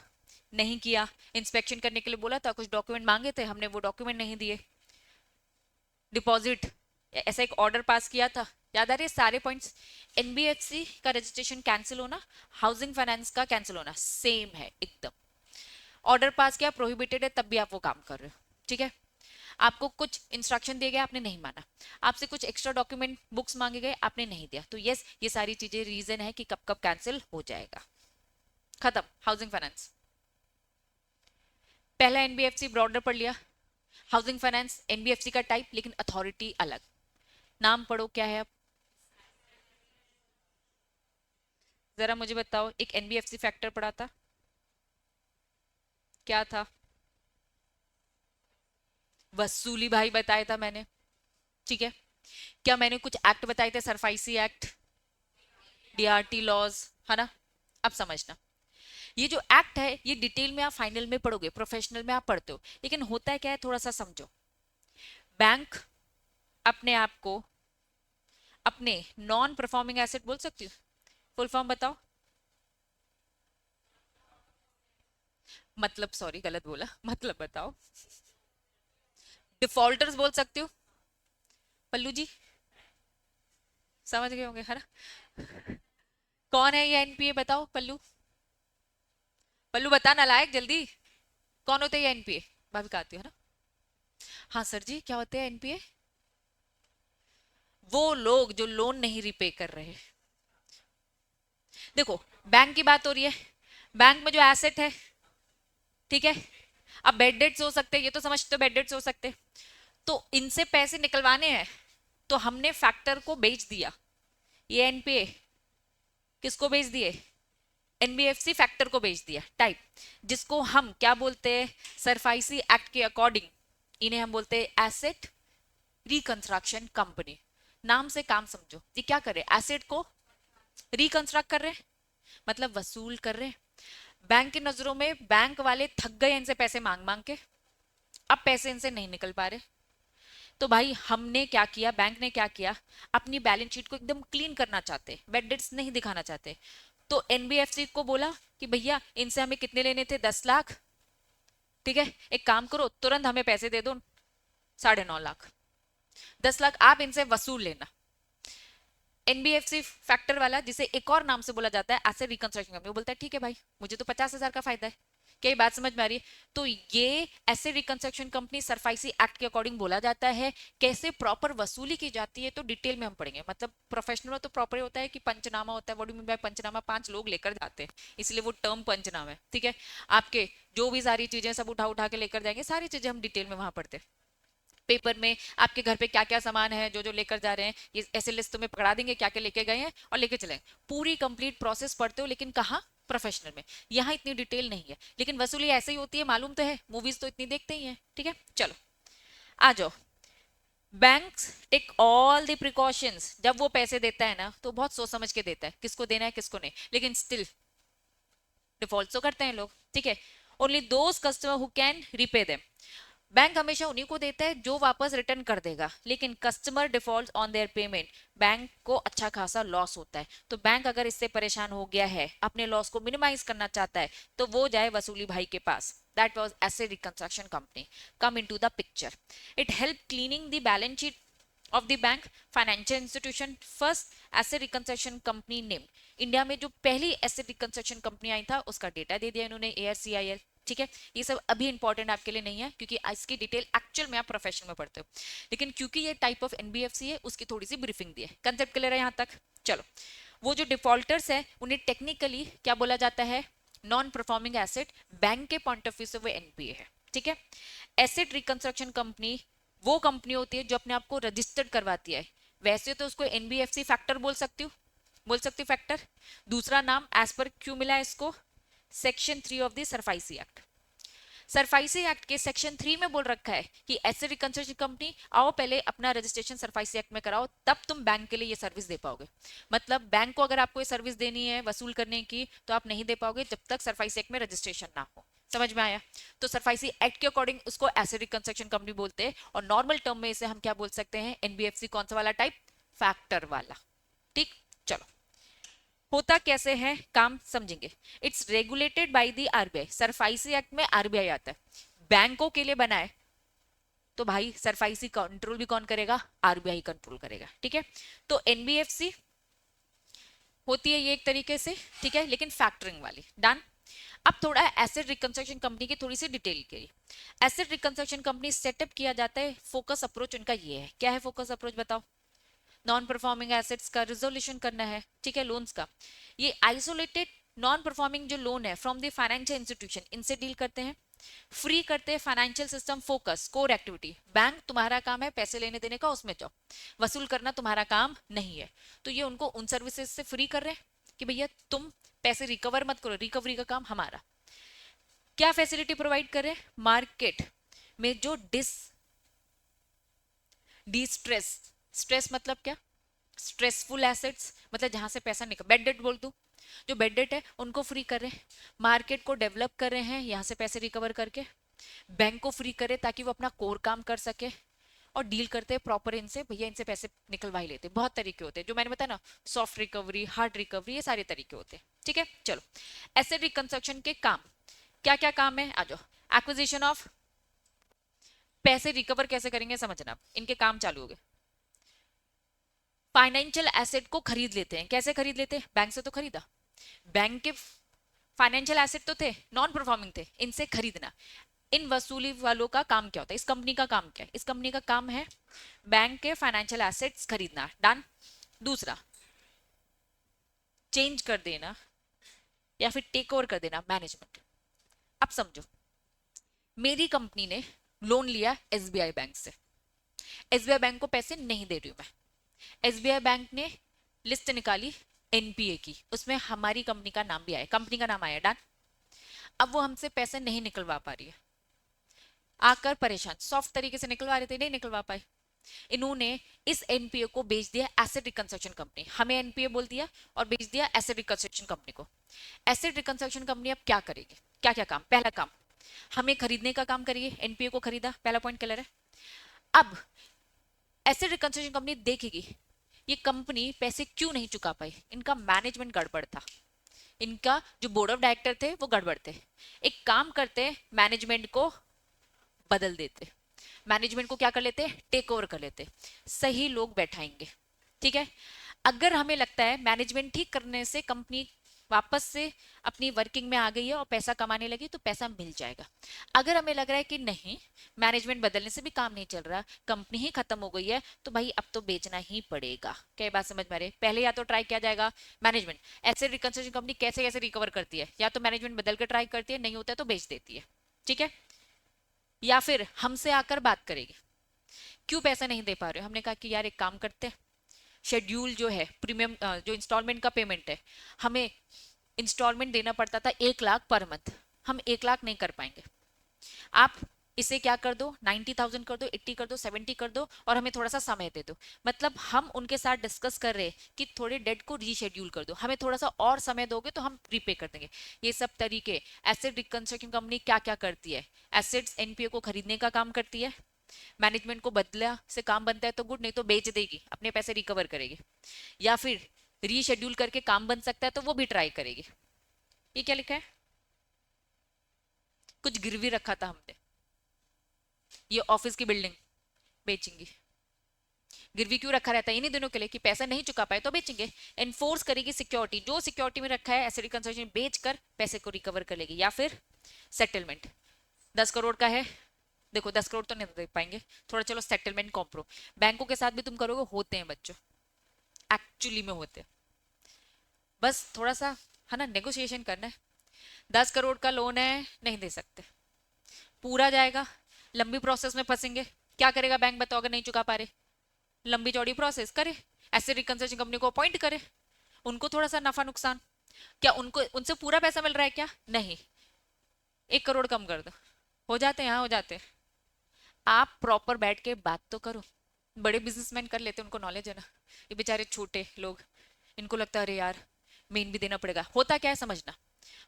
नहीं किया। इंस्पेक्शन करने के लिए बोला था, कुछ डॉक्यूमेंट मांगे थे, हमने वो डॉक्यूमेंट नहीं दिए। डिपॉजिट, ऐसा एक ऑर्डर पास किया था, याद आ रही है सारे पॉइंट्स। एनबीएफसी का रजिस्ट्रेशन कैंसिल होना, हाउसिंग फाइनेंस का कैंसिल होना सेम है एकदम। ऑर्डर पास किया, प्रोहिबिटेड है, तब भी आप वो काम कर रहे हो, ठीक है। आपको कुछ इंस्ट्रक्शन दिए गए, आपने नहीं माना, आपसे कुछ एक्स्ट्रा डॉक्यूमेंट बुक्स मांगे गए, आपने नहीं दिया, तो यस ये सारी चीजें रीजन है कि कब कब कैंसिल हो जाएगा। खत्म हाउसिंग फाइनेंस। पहला एनबीएफसी ब्रॉडर पढ़ लिया, हाउसिंग फाइनेंस एनबीएफसी का टाइप लेकिन अथॉरिटी अलग। नाम पढ़ो क्या है अब, जरा मुझे बताओ। एक एनबीएफसी फैक्टर पढ़ा था, क्या था? वसूली भाई बताया था मैंने, ठीक है। क्या मैंने कुछ एक्ट बताए थे, सरफाइसी एक्ट, डीआरटी लॉज, है ना? अब समझना, ये जो एक्ट है ये डिटेल में आप फाइनल में पढ़ोगे, प्रोफेशनल में आप पढ़ते हो, लेकिन होता है क्या है थोड़ा सा समझो। बैंक अपने आप को अपने नॉन परफॉर्मिंग एसेट बोल सकती हूँ, फुल फॉर्म बताओ। मतलब सॉरी गलत बोला, मतलब बताओ। डिफॉल्टर्स बोल सकती हूँ, पल्लू जी समझ गए होंगे, है ना? कौन है ये एनपीए बताओ पल्लू, पल्लू बता ना लायक जल्दी। कौन होते हैं ये एनपीए? भाभी कहती हो ना। हाँ सर जी क्या होते हैं एनपीए? वो लोग जो लोन नहीं रिपे कर रहे। देखो बैंक की बात हो रही है, बैंक में जो एसेट है, ठीक है। अब बेड डेट्स हो सकते हैं, ये तो समझते हो बेड डेट्स हो सकते हैं, तो इनसे पैसे निकलवाने हैं, तो हमने फैक्टर को बेच दिया। ये एनपीए किसको बेच दिए? एनबीएफसी फैक्टर को बेच दिया टाइप, जिसको हम क्या बोलते हैं, सरफाइसी एक्ट के अकॉर्डिंग इन्हें हम बोलते हैं एसेट रिकंस्ट्रक्शन कंपनी। नाम से काम समझो, ये क्या कर रहे हैं, एसेट को रिकंस्ट्रक्ट कर रहे हैं, मतलब वसूल कर रहे हैं। बैंक की नजरों में बैंक वाले थक गए इनसे पैसे मांग मांग के, अब पैसे इनसे नहीं निकल पा रहे, तो भाई हमने क्या किया, बैंक ने क्या किया, अपनी बैलेंस शीट को एकदम क्लीन करना चाहते, बैड डेट्स नहीं दिखाना चाहते, तो एनबीएफसी को बोला कि भैया इनसे हमें कितने लेने थे, 10 लाख, ठीक है, एक काम करो तुरंत हमें पैसे दे दो, 9.5 लाख, 10 लाख आप इनसे वसूल लेना। एनबीएफसी फैक्टर वाला, जिसे एक और नाम से बोला जाता है एसेट रिकंस्ट्रक्शन कंपनी, वो बोलता है ठीक है भाई मुझे तो 50,000 का फायदा है। क्या ये बात समझ में आ रही है? तो ये asset reconstruction company SARFAESI act के अकॉर्डिंग बोला जाता है। कैसे प्रॉपर वसूली की जाती है तो डिटेल में हम पढ़ेंगे, मतलब प्रोफेशनल में तो प्रॉपर होता है कि पंचनामा होता है, व्हाट डू मीन बाय पंचनामा, 5 लोग लेकर जाते हैं, इसलिए वो टर्म पंचनामा है, ठीक है। आपके जो भी सारी चीजें सब उठा उठा के लेकर जाएंगे, सारी चीजें हम डिटेल में वहां पढ़ते हैं। पेपर में आपके घर पे क्या क्या सामान है जो जो लेकर जा रहे हैं, ये ऐसे लिस्ट तुम्हें पकड़ा देंगे क्या क्या लेके गए हैं और लेके चलेंगे, पूरी कंप्लीट प्रोसेस पढ़ते हो, लेकिन कहाँ, प्रोफेशनल में। यहाँ इतनी डिटेल नहीं है, लेकिन वसूली ऐसे ही होती है, मालूम तो है, मूवीज तो इतनी देखते ही हैं, ठीक है। चलो आ जाओ। Banks take all the precautions, जब वो पैसे देता है ना तो बहुत सोच समझ के देता है, किसको देना है किसको नहीं, लेकिन स्टिल डिफॉल्ट तो करते हैं लोग, ठीक है। Only those customer who can repay them, bank हमेशा उन्हीं को देता है जो वापस रिटर्न कर देगा, लेकिन customer default on their payment, bank को अच्छा खासा लॉस होता है, तो बैंक अगर इससे परेशान हो गया है, अपने लॉस को मिनिमाइज करना चाहता है, तो वो जाए वसूली भाई के पास, that was asset reconstruction company come into the picture. It help cleaning the balance sheet of the bank financial institution first asset reconstruction company name। India में जो पहली एसेट रिकंस्ट्रक्शन कंपनी आई था उसका डेटा दे दिया इन्होंने, ARCIL, ठीक है। ये सब अभी इंपॉर्टेंट आपके लिए नहीं है, क्योंकि इसकी डिटेल एक्चुअल में आप प्रोफेशन में पढ़ते हो, लेकिन क्योंकि ये टाइप ऑफ एनबीएफसी है उसकी थोड़ी सी ब्रीफिंग दी है। कंसेप्ट क्लियर है यहाँ तक? चलो, वो जो डिफॉल्टर्स है उन्हें टेक्निकली क्या बोला जाता है, नॉन परफॉर्मिंग एसेट, बैंक के पॉइंट ऑफ व्यू से वो एनपीए है, ठीक है। एसेट रिकंस्ट्रक्शन कंपनी वो कंपनी होती है जो अपने आप को रजिस्टर्ड करवाती है, वैसे तो उसको एनबीएफसी फैक्टर बोल सकती हूँ, बोल सकती हूँ फैक्टर, दूसरा नाम एज पर क्यों मिला है इसको, section 3 of the SARFAESI act. SARFAESI act के सेक्शन 3 में बोल रखा है कि एसेट रिकंस्ट्रक्शन कंपनी आओ पहले अपना रजिस्ट्रेशन सरफाइसी एक्ट में कराओ, तब तुम बैंक के लिए ये सर्विस दे पाओगे। मतलब बैंक को अगर आपको ये सर्विस देनी है वसूल करने की, तो आप नहीं दे पाओगे जब तक सरफाइसी एक्ट में रजिस्ट्रेशन ना हो। समझ में आया? तो सरफाइसी एक्ट के अकॉर्डिंग उसको एसेट रिकंस्ट्रक्शन कंपनी बोलते हैं, और नॉर्मल टर्म में इसे हम क्या बोल सकते हैं, एनबीएफसी कौन सा वाला टाइप, फैक्टर वाला, ठीक। चलो, होता कैसे है काम समझेंगे। It's regulated by the RBI, SARFAESI act में आरबीआई आता है, बैंकों के लिए बना है, तो भाई सरफाइसी कंट्रोल भी कौन करेगा, आरबीआई कंट्रोल करेगा, ठीक है। तो एनबीएफसी होती है ये एक तरीके से, ठीक है, लेकिन फैक्टरिंग वाली, डन। अब थोड़ा एसेट रिकंस्ट्रक्शन कंपनी की थोड़ी सी डिटेल की। एसेट रिकंस्ट्रक्शन कंपनी सेटअप किया जाता है, फोकस अप्रोच उनका ये है। क्या है फोकस अप्रोच बताओ? नॉन परफॉर्मिंग एसेट्स का रिजोल्यूशन करना है, ठीक है, लोन्स का। ये आइसोलेटेड नॉन परफॉर्मिंग जो लोन है फ्रॉम द फाइनेंशियल इंस्टीट्यूशन, इनसे डील करते हैं। फ्री करते हैं financial system focus core activity. Bank तुम्हारा काम है पैसे लेने देने का, उसमें जाओ, वसूल करना तुम्हारा काम नहीं है। तो ये उनको उन सर्विसेज से फ्री कर रहे हैं कि भैया तुम पैसे रिकवर मत करो, रिकवरी का काम हमारा। क्या फैसिलिटी प्रोवाइड करे? मार्केट में जो डिस्ट्रेस, स्ट्रेस मतलब क्या? स्ट्रेसफुल एसेट्स, मतलब जहां से पैसा निकल, बेड डेट बोल दू, जो बेड डेट है उनको फ्री कर रहे हैं। मार्केट को डेवलप कर रहे हैं यहाँ से पैसे रिकवर करके। बैंक को फ्री करे ताकि वो अपना कोर काम कर सके। और डील करते हैं प्रॉपर इनसे, भैया इनसे पैसे निकलवा ही लेते हैं। बहुत तरीके होते हैं जो मैंने बताया ना, सॉफ्ट रिकवरी, हार्ड रिकवरी, ये सारे तरीके होते हैं, ठीक है। चलो, एसेट रिकंस्ट्रक्शन के काम क्या क्या काम है, आ जाओ। एक्विजिशन ऑफ, पैसे रिकवर कैसे करेंगे समझना, इनके काम चालू हो गए। फाइनेंशियल एसेट को खरीद लेते हैं, कैसे खरीद लेते हैं? बैंक से तो खरीदा, बैंक के फाइनेंशियल एसेट तो थे, नॉन परफॉर्मिंग थे, इनसे खरीदना। इन वसूली वालों का काम क्या होता है? इस कंपनी का काम क्या है? इस कंपनी का काम है बैंक के फाइनेंशियल एसेट्स खरीदना, डन। दूसरा, चेंज कर देना या फिर टेक ओवर कर देना मैनेजमेंट। अब समझो, मेरी कंपनी ने लोन लिया एसबीआई बैंक से, एसबीआई बैंक को पैसे नहीं दे रही हूं मैं। एसबीआई बैंक ने लिस्ट निकाली एनपीए की, उसमें हमारी कंपनी का नाम भी आया, कंपनी का नाम आया, डन। अब वो हमसे पैसे नहीं निकलवा पा रही है, आकर परेशान, सॉफ्ट तरीके से निकलवा रहे थे, नहीं निकलवा पाए। इन्होंने इस एनपीए को बेच दिया एसेट रिकंस्ट्रक्शन कंपनी, हमें एनपीए बोल दिया और बेच दिया एसेट रिकंस्ट्रक्शन कंपनी को। एसेट रिकंस्ट्रक्शन कंपनी अब क्या करेगी? क्या क्या काम? पहला काम, हमें खरीदने का काम करिए, एनपीए को खरीदा, पहला पॉइंट क्लियर है। अब एसेट रिकंस्ट्रक्शन कंपनी देखेगी ये कंपनी पैसे क्यों नहीं चुका पाई, इनका मैनेजमेंट गड़बड़ था, इनका जो बोर्ड ऑफ डायरेक्टर थे वो गड़बड़ थे। एक काम करते, मैनेजमेंट को बदल देते, मैनेजमेंट को क्या कर लेते? टेक ओवर कर लेते, सही लोग बैठाएंगे, ठीक है। अगर हमें लगता है मैनेजमेंट ठीक करने से कंपनी वापस से अपनी वर्किंग में आ गई है और पैसा कमाने लगी तो पैसा मिल जाएगा। अगर हमें लग रहा है कि नहीं, मैनेजमेंट बदलने से भी काम नहीं चल रहा, कंपनी ही खत्म हो गई है, तो भाई अब तो बेचना ही पड़ेगा। क्या बात समझ में आ रही है? पहले या तो ट्राई किया जाएगा मैनेजमेंट, एसेट रिकंस्ट्रक्शन कंपनी कैसे कैसे रिकवर करती है, या तो मैनेजमेंट बदल कर ट्राई करती है, नहीं होता है तो बेच देती है, ठीक है। या फिर हमसे आकर बात करेगी, क्यों पैसा नहीं दे पा रहे हो? हमने कहा कि यार एक काम करते हैं, शेड्यूल जो है प्रीमियम जो इंस्टॉलमेंट का पेमेंट है, हमें इंस्टॉलमेंट देना पड़ता था 1 लाख पर मंथ, हम 1 लाख नहीं कर पाएंगे, आप इसे क्या कर दो, 90,000 कर दो, 80 कर दो, 70 कर दो, और हमें थोड़ा सा समय दे दो। मतलब हम उनके साथ डिस्कस कर रहे हैं कि थोड़े डेट को रीशेड्यूल कर दो, हमें थोड़ा सा और समय दोगे तो हम प्रीपे कर देंगे। ये सब तरीके एसेट रिकंस्ट्रक्शन कंपनी क्या क्या करती है, एसेट्स एनपीए को खरीदने का काम करती है, मैनेजमेंट को बदला से काम बनता है तो गुड, नहीं तो बेच देगी, अपने पैसे रिकवर करेगी, या फिर रीशेड्यूल करके काम बन सकता है तो वो भी ट्राई करेगी। ये क्या लिखा है? कुछ गिरवी रखा था हमने, ये ऑफिस की बिल्डिंग बेचेंगी। गिरवी क्यों रखा रहता है? इन्हीं दिनों के लिए कि पैसा नहीं चुका पाए तो बेचेंगे। एनफोर्स करेगी सिक्योरिटी, जो सिक्योरिटी में रखा है एसेट रिकंस्ट्रक्शन बेचकर पैसे को रिकवर कर लेगी। या फिर सेटलमेंट, 10 करोड़ का है, देखो 10 करोड़ तो नहीं दे पाएंगे, थोड़ा चलो सेटलमेंट कॉम्प्रो, बैंकों के साथ भी तुम करोगे, होते हैं बच्चों, एक्चुअली में होते हैं, बस थोड़ा सा है ना नेगोशिएशन करना है। 10 करोड़ का लोन है, नहीं दे सकते, पूरा जाएगा, लंबी प्रोसेस में फंसेंगे। क्या करेगा बैंक बताओ अगर नहीं चुका पा रहे? लंबी चौड़ी प्रोसेस करे, ऐसे रिकंस्ट्रक्शन कंपनी को अपॉइंट करे, उनको थोड़ा सा नफा नुकसान। क्या उनको उनसे पूरा पैसा मिल रहा है क्या? नहीं, 1 करोड़ कम कर दो, हो जाते हैं, हाँ हो जाते हैं। आप प्रॉपर बैठ के बात तो करो, बड़े बिजनेसमैन कर लेते हैं, उनको नॉलेज है ना, ये बेचारे छोटे लोग, इनको लगता है अरे यार मेन भी देना पड़ेगा। होता क्या है समझना,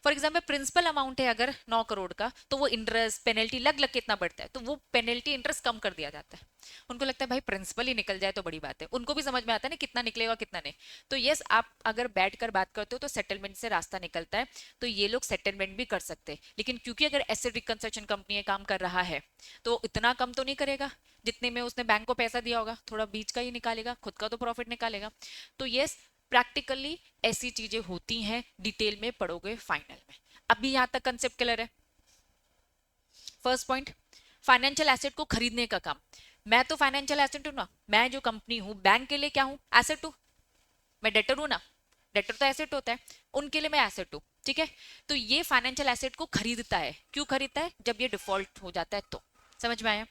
फॉर एग्जाम्पल प्रिंसिपल अमाउंट है अगर 9 करोड़ का, तो वो इंटरेस्ट पेनल्टी लग लग के इतना बढ़ता है, तो वो पेनल्टी इंटरेस्ट कम कर दिया जाता है। उनको लगता है भाई प्रिंसिपल ही निकल जाए तो बड़ी बात है, उनको भी समझ में आता है ना कितना निकलेगा कितना नहीं। तो यस, आप अगर बैठ कर बात करते हो तो सेटलमेंट से रास्ता निकलता है, तो ये लोग सेटलमेंट भी कर सकते हैं। लेकिन क्योंकि अगर एसेट रिकंस्ट्रक्शन कंपनी काम कर रहा है तो इतना कम तो नहीं करेगा जितने में उसने बैंक को पैसा दिया होगा, थोड़ा बीच का ही निकालेगा, खुद का तो प्रॉफिट निकालेगा। तो यस, प्रैक्टिकली ऐसी चीजें होती हैं, डिटेल में पढ़ोगे फाइनल में। अभी यहां तक कंसेप्ट क्लियर है? फर्स्ट पॉइंट, फाइनेंशियल एसेट को खरीदने का काम। मैं तो फाइनेंशियल एसेट हूं ना, मैं जो कंपनी हूं बैंक के लिए क्या हूं? एसेट हूं। मैं डेटर हूं ना, डेटर तो एसेट होता है, उनके लिए मैं एसेट हूं। ठीक है, तो ये फाइनेंशियल एसेट को खरीदता है। क्यों खरीदता है? जब ये डिफॉल्ट हो जाता है तो। समझ में आया?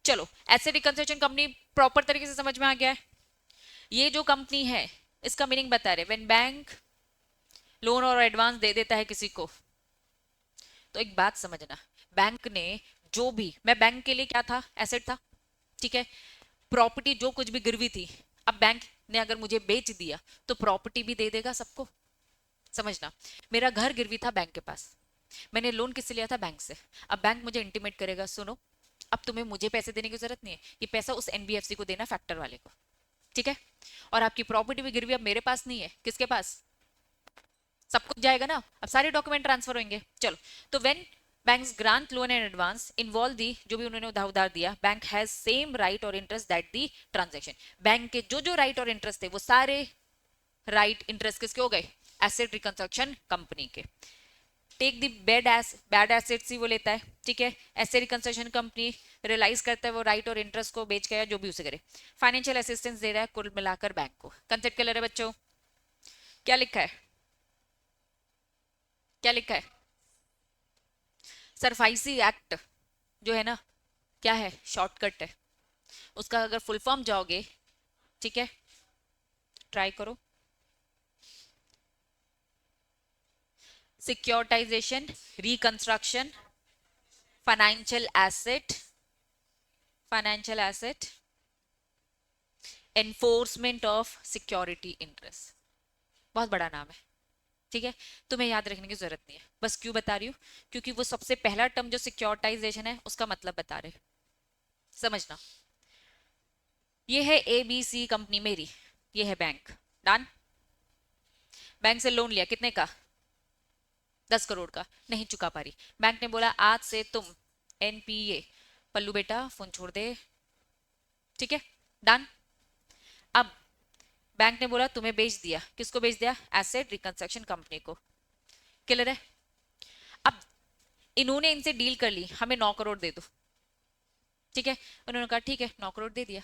चलो, एसेट रिकंस्ट्रक्शन कंपनी प्रॉपर तरीके से समझ में आ गया है। ये जो कंपनी है इसका मीनिंग बता रहे, व्हेन बैंक लोन और एडवांस दे देता है किसी को, तो एक बात समझना, बैंक ने जो भी, मैं बैंक के लिए क्या था? एसेट था। ठीक है, प्रॉपर्टी जो कुछ भी गिरवी थी, अब बैंक ने अगर मुझे बेच दिया तो प्रॉपर्टी भी दे देगा सबको। समझना, मेरा घर गिरवी था बैंक के पास, मैंने लोन किससे लिया था? बैंक से। अब बैंक मुझे इंटीमेट करेगा, सुनो अब तुम्हें मुझे पैसे देने की जरूरत नहीं है, ये पैसा उस एनबीएफसी को देना, फैक्टर वाले को। ठीक है, और आपकी प्रॉपर्टी भी गिरवी अब मेरे पास नहीं है, किसके पास? सब कुछ जाएगा ना, अब सारे डॉक्यूमेंट ट्रांसफर होंगे। चलो, तो when banks grant loan and advance involve the, जो भी उन्होंने उधार दिया, बैंक हैज सेम राइट और interest that the transaction. Bank के जो जो राइट और इंटरेस्ट थे वो सारे राइट इंटरेस्ट किसके हो गए? एसेट रिकंस्ट्रक्शन कंपनी के। टेक द बैड एसेट्स ही वो लेता है। ठीक है, एसेट रिकंस्ट्रक्शन कंपनी रियलाइज करता है वो राइट और इंटरेस्ट को बेच के, या जो भी उसे करे, फाइनेंशियल असिस्टेंस दे रहा है कुल मिलाकर बैंक को। कंसेप्ट क्लियर है बच्चों? क्या लिखा है? क्या लिखा है? सरफाइसी एक्ट जो है ना, क्या है? शॉर्टकट है। उसका अगर फुल फॉर्म जाओगे, ठीक है, ट्राई करो, securitisation reconstruction financial asset, financial asset enforcement of security interest. बहुत बड़ा नाम है। ठीक है, तुम्हें याद रखने की जरूरत नहीं है, बस क्यों बता रही हूँ, क्योंकि वो सबसे पहला टर्म जो सिक्योरिटाइजेशन है उसका मतलब बता रहे। समझना, ये है ए बी सी कंपनी मेरी, ये है बैंक। डन। बैंक से लोन लिया, कितने का? 10 करोड़ का। नहीं चुका पा रही, बैंक ने बोला आज से तुम एनपीए, पल्लू बेटा फोन छोड़ दे। ठीक है, डन। अब बैंक ने बोला तुम्हें बेच दिया, किसको बेच दिया? एसेट रिकंस्ट्रक्शन कंपनी को। क्लियर है? अब इन्होंने इनसे डील कर ली, हमें 9 करोड़ दे दो। ठीक है, उन्होंने कहा ठीक है, 9 करोड़ दे दिया।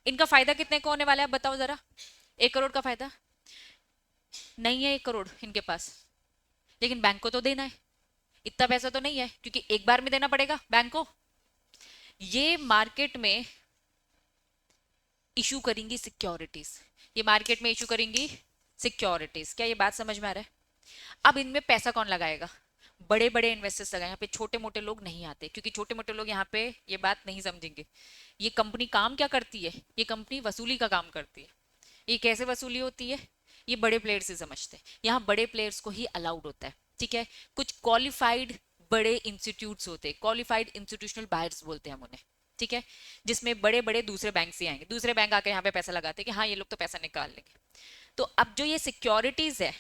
इनका फायदा कितने को होने वाला है बताओ जरा? 1 करोड़ का फायदा। नहीं है 1 करोड़ इनके पास, लेकिन बैंक को तो देना है। इतना पैसा तो नहीं है, क्योंकि एक बार में देना पड़ेगा बैंक को। ये मार्केट में इशू करेंगी सिक्योरिटीज, ये मार्केट में इशू करेंगी सिक्योरिटीज। क्या ये बात समझ में आ रहा है? अब इनमें पैसा कौन लगाएगा? बड़े बड़े इन्वेस्टर्स लगाए, यहाँ पे छोटे मोटे लोग नहीं आते, क्योंकि छोटे मोटे लोग यहाँ पे ये बात नहीं समझेंगे। ये कंपनी काम क्या करती है? ये कंपनी वसूली का काम करती है। ये कैसे वसूली होती है? ये बड़े प्लेयर्स से समझते हैं, यहाँ बड़े प्लेयर्स को ही अलाउड होता है। ठीक है, कुछ क्वालिफाइड बड़े इंस्टीट्यूट्स होते हैं, क्वालिफाइड इंस्टीट्यूशनल बायर्स बोलते हैं हम उन्हें। ठीक है, जिसमें बड़े बड़े दूसरे बैंक से आएंगे, दूसरे बैंक आके यहाँ पे पैसा लगाते हैं कि हाँ ये लोग तो पैसा निकाल लेंगे। तो अब जो ये सिक्योरिटीज है,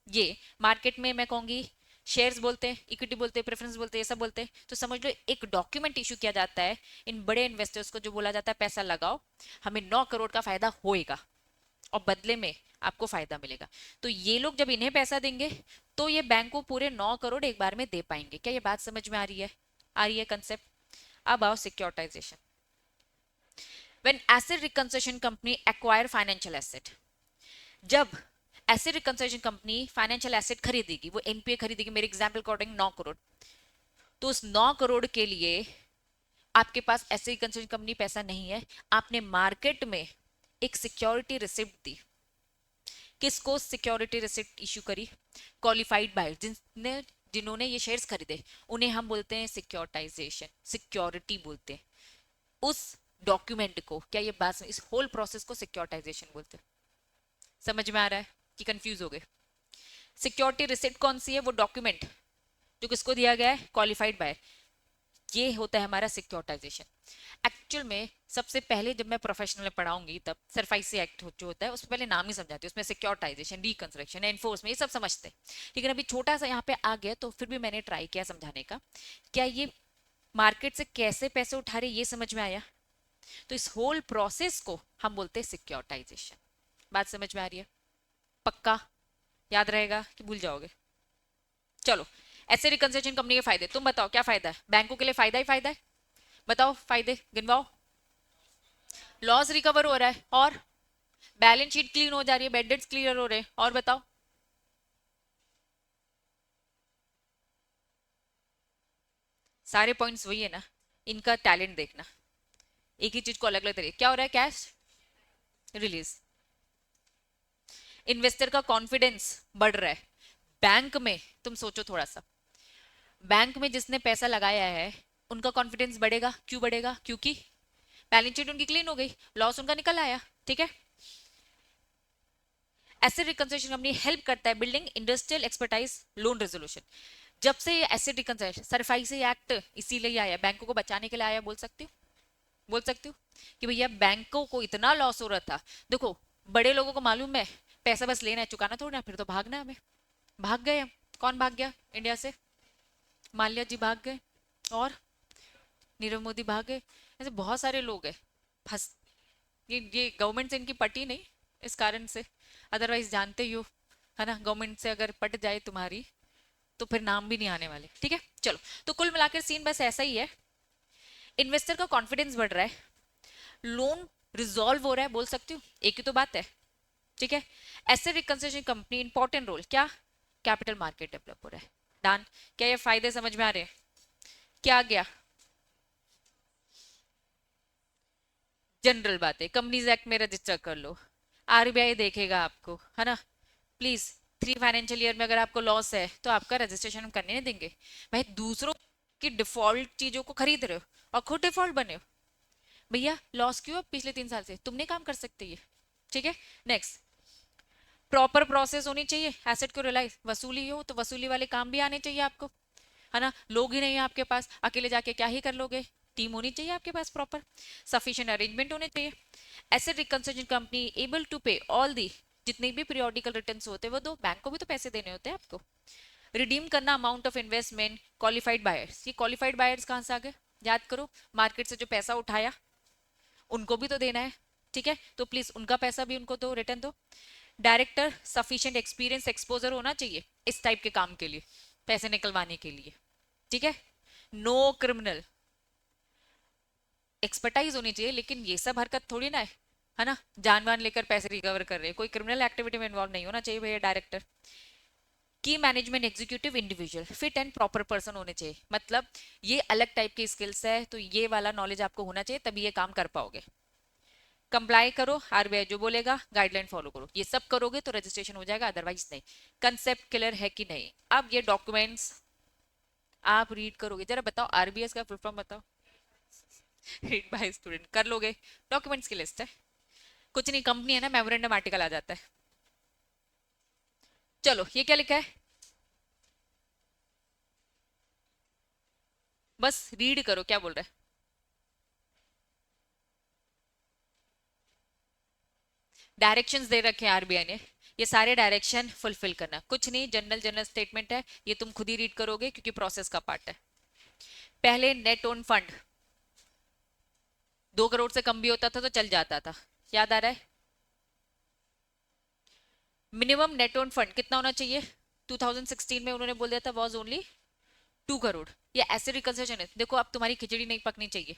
ये मार्केट में मैं कहूंगी शेयर्स बोलते हैं, इक्विटी बोलते हैं, प्रेफरेंस बोलते हैं, ये सब बोलते हैं। तो समझ लो एक डॉक्यूमेंट इशू किया जाता है इन बड़े इन्वेस्टर्स को, जो बोला जाता है पैसा लगाओ, हमें 9 करोड़ का फायदा होएगा और बदले में आपको फायदा मिलेगा। तो ये लोग जब इन्हें पैसा देंगे तो ये बैंक को पूरे 9 करोड़ एक बार में दे पाएंगे। क्या ये बात समझ में आ रही है? आ रही है कंसेप्ट? अब आओ securitization. When asset reconstruction company acquire financial asset, जब asset reconstruction company financial asset खरीदेगी, वो एनपीए खरीदेगी, मेरे एग्जांपल अकॉर्डिंग 9 करोड़, तो उस 9 करोड़ के लिए आपके पास एसेट रिकंस्ट्रक्शन कंपनी पैसा नहीं है, आपने मार्केट में एक सिक्योरिटी रिसिप्ट दी। किसको सिक्योरिटी रिसिप्ट इशू करी? क्वालिफाइड बायर, जिन्होंने ये शेयर्स खरीदे, उन्हें हम बोलते हैं सिक्योरिटाइजेशन, सिक्योरिटी बोलते हैं उस डॉक्यूमेंट को। क्या ये बात, इस होल प्रोसेस को सिक्योरिटाइजेशन बोलते हैं। समझ में आ रहा है कि कंफ्यूज हो गए? सिक्योरिटी रिसिप्ट कौन सी है? वो डॉक्यूमेंट जो किसको दिया गया है? Qualified buyer. ये होता है हमारा सिक्योरिटाइजेशन। एक्चुअल में सबसे पहले जब मैं प्रोफेशनल में पढ़ाऊंगी तब सरफाइसी एक्ट जो होता है उसमें पहले नाम ही समझाती हूँ, उसमें सिक्योरिटाइजेशन, रिकंस्ट्रक्शन, एनफोर्समेंट, ये सब समझते हैं। लेकिन अभी छोटा सा यहाँ पे आ गया तो फिर भी मैंने ट्राई किया समझाने का। क्या ये मार्केट से कैसे पैसे उठा रहे ये समझ में आया? तो इस होल प्रोसेस को हम बोलते हैं सिक्योरिटाइजेशन। बात समझ में आ रही है? पक्का याद रहेगा कि भूल जाओगे? चलो, ऐसे रिकंस्ट्रक्शन कंपनी के फायदे तुम बताओ, क्या फायदा है बैंकों के लिए? फायदा ही फायदा है, बताओ फायदे गिनवाओ। लॉस रिकवर हो रहा है, और बैलेंस शीट क्लीन हो जा रही है, बेड डेट्स क्लियर हो रहे हैं, और बताओ। सारे पॉइंट्स वही है ना, इनका टैलेंट देखना, एक ही चीज को अलग अलग तरीके। क्या हो रहा है? कैश रिलीज, इन्वेस्टर का कॉन्फिडेंस बढ़ रहा है। बैंक में तुम सोचो थोड़ा सा, बैंक में जिसने पैसा लगाया है उनका कॉन्फिडेंस बढ़ेगा। क्यों बढ़ेगा? क्योंकि बैलेंस शीट उनकी क्लीन हो गई, लॉस उनका निकल आया। ठीक है, एसेट रिकंस्ट्रक्शन कंपनी हेल्प करता है building industrial expertise loan resolution. जब से ये एसेट रिकंस्ट्रक्शन सरफाई से एक्ट इसीलिए आया, बैंकों को बचाने के लिए आया, बोल सकती हूँ, बोल सकती हूँ कि भैया बैंकों को इतना लॉस हो रहा था। देखो, बड़े लोगों को मालूम है पैसा बस लेना है, चुकाना थोड़ा ना, फिर तो भागना है हमें। भाग गए हम। कौन भाग गया इंडिया से? माल्या जी भाग गए, और नीरव मोदी भाग गए। ऐसे बहुत सारे लोग हैं फंस, ये गवर्नमेंट से इनकी पटी नहीं, इस कारण से। अदरवाइज जानते ही हो, है ना, गवर्नमेंट से अगर पट जाए तुम्हारी तो फिर नाम भी नहीं आने वाले। ठीक है, चलो, तो कुल मिलाकर सीन बस ऐसा ही है। इन्वेस्टर का कॉन्फिडेंस बढ़ रहा है, लोन रिजॉल्व हो रहा है, बोल सकती हूँ, एक ही तो बात है। ठीक है, asset reconstruction company important role क्या? कैपिटल मार्केट डेवलप हो रहा है। डन। क्या ये फायदे समझ में आ रहे हैं? क्या आ गया? जनरल बात है, कंपनीज एक्ट में रजिस्टर कर लो, आरबीआई देखेगा आपको, है ना। प्लीज, 3 फाइनेंशियल ईयर में अगर आपको लॉस है तो आपका रजिस्ट्रेशन हम करने नहीं देंगे। भाई दूसरों की डिफॉल्ट चीजों को खरीद रहे हो और खुद डिफॉल्ट बने हो, भैया लॉस क्यों? अब पिछले 3 साल से तुमने काम कर सकते ये। ठीक है, नेक्स्ट, प्रॉपर प्रोसेस होनी चाहिए एसेट को रिलाइज, वसूली हो तो वसूली वाले काम भी आने चाहिए आपको, है ना। लोग ही नहीं है आपके पास, अकेले जाके क्या ही कर लोगे, टीम होनी चाहिए आपके पास प्रॉपर, सफिशिएंट अरेंजमेंट होने चाहिए। Asset reconstruction company able to pay all the, जितने भी पीरियोडिकल रिटर्न्स होते हैं वो दो, बैंक को भी तो पैसे देने होते हैं आपको। रिडीम करना amount of investment, qualified buyers, ये क्वालिफाइड बायर्स कहाँ से आ गए? याद करो, मार्केट से जो पैसा उठाया उनको भी तो देना है। ठीक है, तो प्लीज उनका पैसा भी उनको दो, रिटर्न दो। डायरेक्टर सफिशिएंट एक्सपीरियंस एक्सपोजर होना चाहिए इस टाइप के काम के लिए, पैसे निकलवाने के लिए। ठीक है, नो क्रिमिनल एक्सपर्टाइज होनी चाहिए, लेकिन ये सब हरकत थोड़ी ना है ना, जान वान लेकर पैसे रिकवर कर रहे हैं, कोई क्रिमिनल एक्टिविटी में इन्वॉल्व नहीं होना चाहिए भैया डायरेक्टर। की management executive individual fit and proper person होने चाहिए, मतलब ये अलग टाइप की स्किल्स है, तो ये वाला नॉलेज आपको होना चाहिए, तभी ये काम कर पाओगे। कंप्लाई करो, आरबीआई जो बोलेगा गाइडलाइन फॉलो करो, ये सब करोगे तो रजिस्ट्रेशन हो जाएगा, अदरवाइज नहीं। कंसेप्ट क्लियर है कि नहीं? अब ये डॉक्यूमेंट्स आप रीड करोगे, जरा बताओ आरबीएस का फुल फॉर्म बताओ। रीड बाय स्टूडेंट कर लोगे, डॉक्यूमेंट्स की लिस्ट है, कुछ नहीं, कंपनी है ना, मेमोरेंडम आर्टिकल आ जाता है। चलो, ये क्या लिखा है? बस रीड करो क्या बोल रहा है। डायरेक्शंस दे रखे हैं आरबीआई ने, ये सारे डायरेक्शन फुलफिल करना, कुछ नहीं, जनरल जनरल स्टेटमेंट है, ये तुम खुद ही रीड करोगे क्योंकि प्रोसेस का पार्ट है। पहले नेट ओन फंड 2 करोड़ से कम भी होता था तो चल जाता था, याद आ रहा है? मिनिमम नेट ओन फंड कितना होना चाहिए? 2016 में उन्होंने बोल दिया था वॉज ओनली 2 करोड़। ये ऐसे रिकंस्ट्रक्शन है, देखो अब तुम्हारी खिचड़ी नहीं पकनी चाहिए।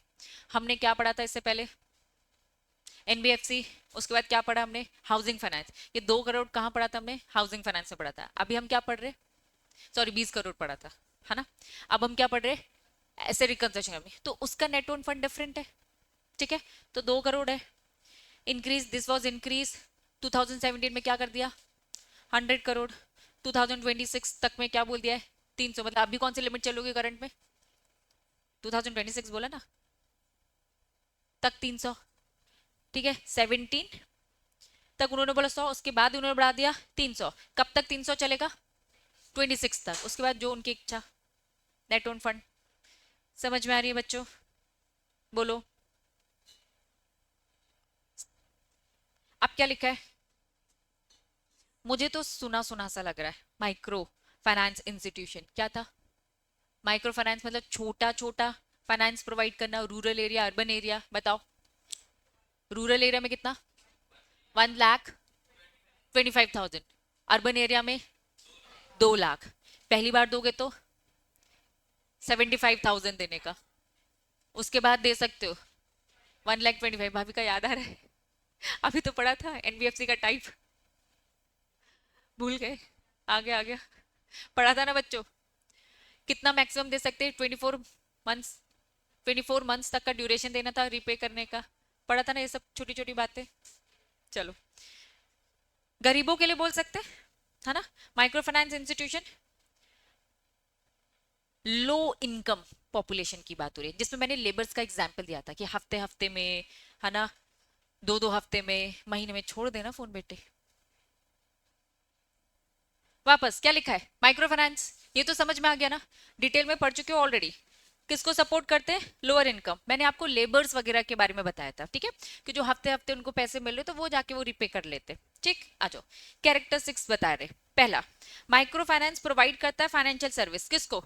हमने क्या पढ़ा था इससे पहले? एनबीएफसी, उसके बाद क्या पढ़ा हमने? Housing finance. ये 2 करोड़ कहाँ पढ़ा था हमने? हाउसिंग फाइनेंस में पढ़ा था। अभी हम क्या पढ़ रहे? सॉरी, 20 करोड़ पढ़ा था, है ना। अब हम क्या पढ़ रहे? ऐसे रिकंस्ट्रक्शन में, तो उसका नेट ओन फंड डिफरेंट है। ठीक है, तो 2 करोड़ है। इंक्रीज, दिस वाज इंक्रीज 2017 में क्या कर दिया? 100 करोड़। 2026 तक में क्या बोल दिया है? 300, मतलब अभी कौन सी लिमिट चलोगी करंट में? 2026 बोला ना, तक 300। ठीक है, 17 तक उन्होंने बोला 100, उसके बाद उन्होंने बढ़ा दिया 300। कब तक 300 चलेगा? 26 तक, उसके बाद जो उनकी इच्छा। नेट ओन फंड समझ में आ रही है बच्चों? बोलो, अब क्या लिखा है? मुझे तो सुना सुना सा लग रहा है। माइक्रो फाइनेंस इंस्टीट्यूशन क्या था? माइक्रो फाइनेंस मतलब छोटा छोटा फाइनेंस प्रोवाइड करना, रूरल एरिया अर्बन एरिया, बताओ। रूरल एरिया में कितना? 1,25,000। अर्बन एरिया में 2 लाख। पहली बार दोगे तो 75,000 देने का, उसके बाद दे सकते हो 1,25,000। भाभी का याद आ रहा है? अभी तो पढ़ा था एनबीएफसी का टाइप, भूल गए? आ गया आ गया, पढ़ा था ना बच्चों। कितना मैक्सिमम दे सकते हैं? 24 मंथ्स। 24 मंथ्स तक का ड्यूरेशन देना था रिपे करने का, पढ़ा था ना ये सब छोटी छोटी बातें। चलो, गरीबों के लिए बोल सकते हैं, है ना? Micro finance institution low income population की बात हो रही है, जिसमें मैंने लेबर्स का एग्जाम्पल दिया था कि हफ्ते हफ्ते में, है ना, दो दो हफ्ते में, महीने में। छोड़ देना फोन बेटे। वापस क्या लिखा है? माइक्रो फाइनेंस, ये तो समझ में आ गया ना, डिटेल में पढ़ चुके हो ऑलरेडी। किसको सपोर्ट करते हैं? Lower income. मैंने आपको लेबर्स वगैरह के बारे में बताया था, ठीक है, कि जो हफ्ते हफ्ते उनको पैसे मिल रहे तो वो जाके वो रिपे कर लेते। ठीक, आ जाओ, कैरेक्टरिस्टिक्स बता रहे। पहला, माइक्रो फाइनेंस प्रोवाइड करता है फाइनेंशियल सर्विस किसको?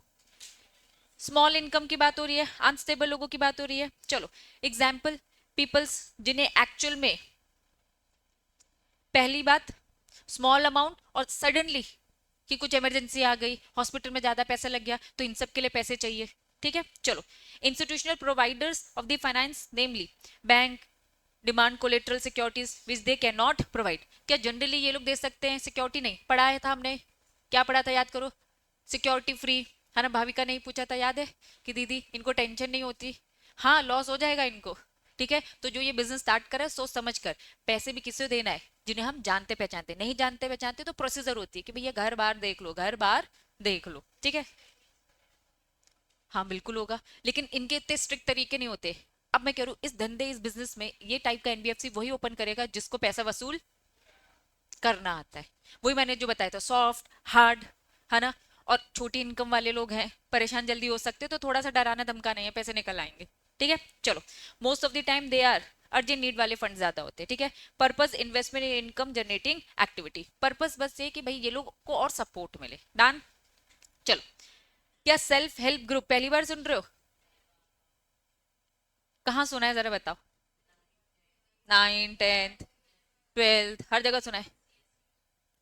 स्मॉल इनकम की बात हो रही है, अनस्टेबल लोगों की बात हो रही है। चलो, एग्जाम्पल, पीपल्स जिन्हें एक्चुअल में, पहली बात, स्मॉल अमाउंट और सडनली कि कुछ इमरजेंसी आ गई, हॉस्पिटल में ज्यादा पैसा लग गया, तो इन सब के लिए पैसे चाहिए। ठीक है, चलो, institutional providers of the finance namely bank demand collateral securities which they can not provide. क्या जनरली ये लोग दे सकते हैं सिक्योरिटी? नहीं। पढ़ाया था हमने, क्या पढ़ा था याद करो? सिक्योरिटी फ्री, है ना? भाविका नहीं पूछा था, याद है कि दीदी इनको टेंशन नहीं होती, हाँ लॉस हो जाएगा इनको। ठीक है, तो जो ये बिजनेस स्टार्ट करे सोच समझ कर, पैसे भी किसे देना है? जिन्हें हम जानते पहचानते। नहीं जानते पहचानते तो प्रोसीजर होती है कि भैया घर बार देख लो, घर बार देख लो। ठीक है, हाँ बिल्कुल होगा, लेकिन इनके इतने स्ट्रिक्ट तरीके नहीं होते। अब मैं कह रहा हूँ, इस धंधे, इस बिजनेस में ये टाइप का एनबीएफसी वही ओपन करेगा जिसको पैसा वसूल करना आता है। वही मैंने जो बताया था, सॉफ्ट हार्ड, है ना? और छोटी इनकम वाले लोग हैं, परेशान जल्दी हो सकते, तो थोड़ा सा डराना धमकाना है, पैसे निकल आएंगे। ठीक है, चलो, most of the time they are urgent need वाले फंड ज्यादा होते हैं। ठीक है, purpose investment in income generating activity. Purpose बस ये कि भाई ये लोग को और सपोर्ट मिले। डन। चलो, क्या सेल्फ हेल्प ग्रुप पहली बार सुन रहे हो? कहाँ सुना है जरा बताओ? 9th 10th 12th हर जगह सुना है,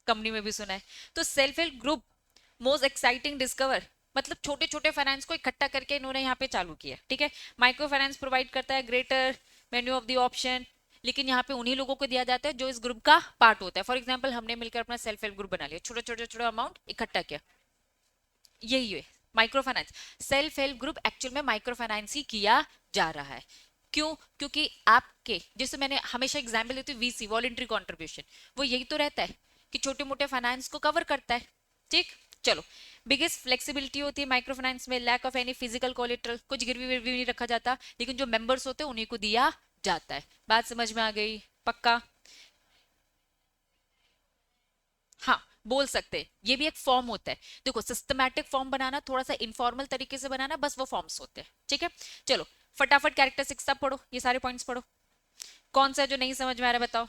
कंपनी में भी सुना है। तो self help group most exciting discover, मतलब छोटे छोटे फाइनेंस को इकट्ठा करके इन्होंने यहाँ पे चालू किया। ठीक है, माइक्रो फाइनेंस प्रोवाइड करता है greater menu of the option, लेकिन यहाँ पे उन्हीं लोगों को दिया जाता है जो इस ग्रुप का पार्ट होता है। फॉर एग्जाम्पल, हमने मिलकर अपना सेल्फ हेल्प ग्रुप बना लिया, छोटे छोटे छोटे अमाउंट इकट्ठा किया, यही है micro finance. Self help group actual में माइक्रो फाइनेंस ही किया जा रहा है। क्यों? क्योंकि आपके, जैसे मैंने हमेशा एग्जाम्पल देती हूँ, वीसी वॉलेंट्री कॉन्ट्रीब्यूशन, वो यही तो रहता है कि छोटे मोटे फाइनेंस को कवर करता है। ठीक, चलो, बिगेस्ट फ्लेक्सिबिलिटी होती है माइक्रो फाइनेंस में, lack of any physical collateral, कुछ गिरवी विरवी नहीं रखा जाता, लेकिन जो मेंबर्स होते हैं उन्हीं को दिया जाता है। बात समझ में आ गई? पक्का? हाँ, बोल सकते हैं, ये भी एक फॉर्म होता है। देखो, सिस्टमैटिक फॉर्म बनाना, थोड़ा सा इनफॉर्मल तरीके से बनाना, बस वो फॉर्म्स होते हैं। ठीक है, चलो, फटाफट कैरेक्टरिस्टिक्स सब पढ़ो, ये सारे पॉइंट्स पढ़ो। कौन सा जो नहीं समझ में आ रहा है बताओ?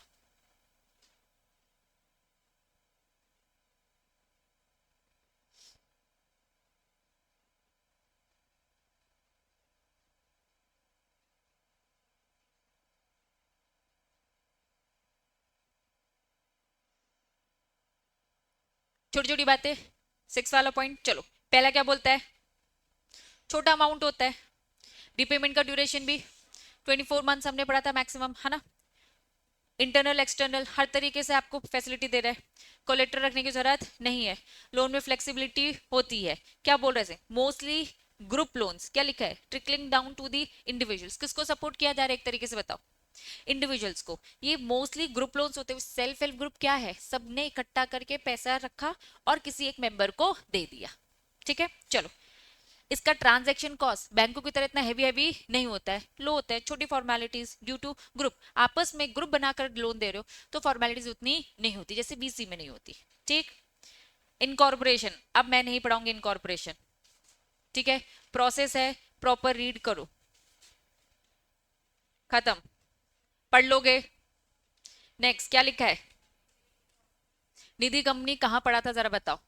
छोटी छोटी बातें, 6 वाला पॉइंट। चलो, पहला क्या बोलता है? छोटा अमाउंट होता है, रिपेमेंट का ड्यूरेशन भी 24 मंथ्स हमने पढ़ा था मैक्सिमम, है ना? इंटरनल एक्सटर्नल हर तरीके से आपको फैसिलिटी दे रहा है, कोलेट्रल रखने की जरूरत नहीं है, लोन में फ्लेक्सिबिलिटी होती है। क्या बोल रहे थे? मोस्टली ग्रुप लोन्स, क्या लिखा है? Trickling down to the individuals. किसको सपोर्ट किया जा रहा है एक तरीके से बताओ? इंडिविजुअल्स को। ये मोस्टली ग्रुप लोन्स होते हैं। सेल्फ हेल्प ग्रुप क्या है? सबने इकट्ठा करके पैसा रखा और किसी एक मेंबर को दे दिया। ठीक है, चलो, इसका ट्रांजैक्शन कॉस्ट बैंकों की तरह इतना हैवी हैवी नहीं होता है, लो होता है। छोटी फॉर्मेलिटीज ड्यू टू ग्रुप, आपस में ग्रुप बनाकर लोन दे रहे हो तो फॉर्मेलिटीज उतनी नहीं होती जैसे बीसी में नहीं होती। ठीक, इनकॉर्पोरेशन अब मैं नहीं पढ़ाऊंगी इनकॉर्पोरेशन। ठीक है, प्रोसेस है, प्रॉपर रीड करो, खत्म, पढ़ लोगे। नेक्स्ट क्या लिखा है? निधि कंपनी कहाँ पढ़ा था जरा बताओ?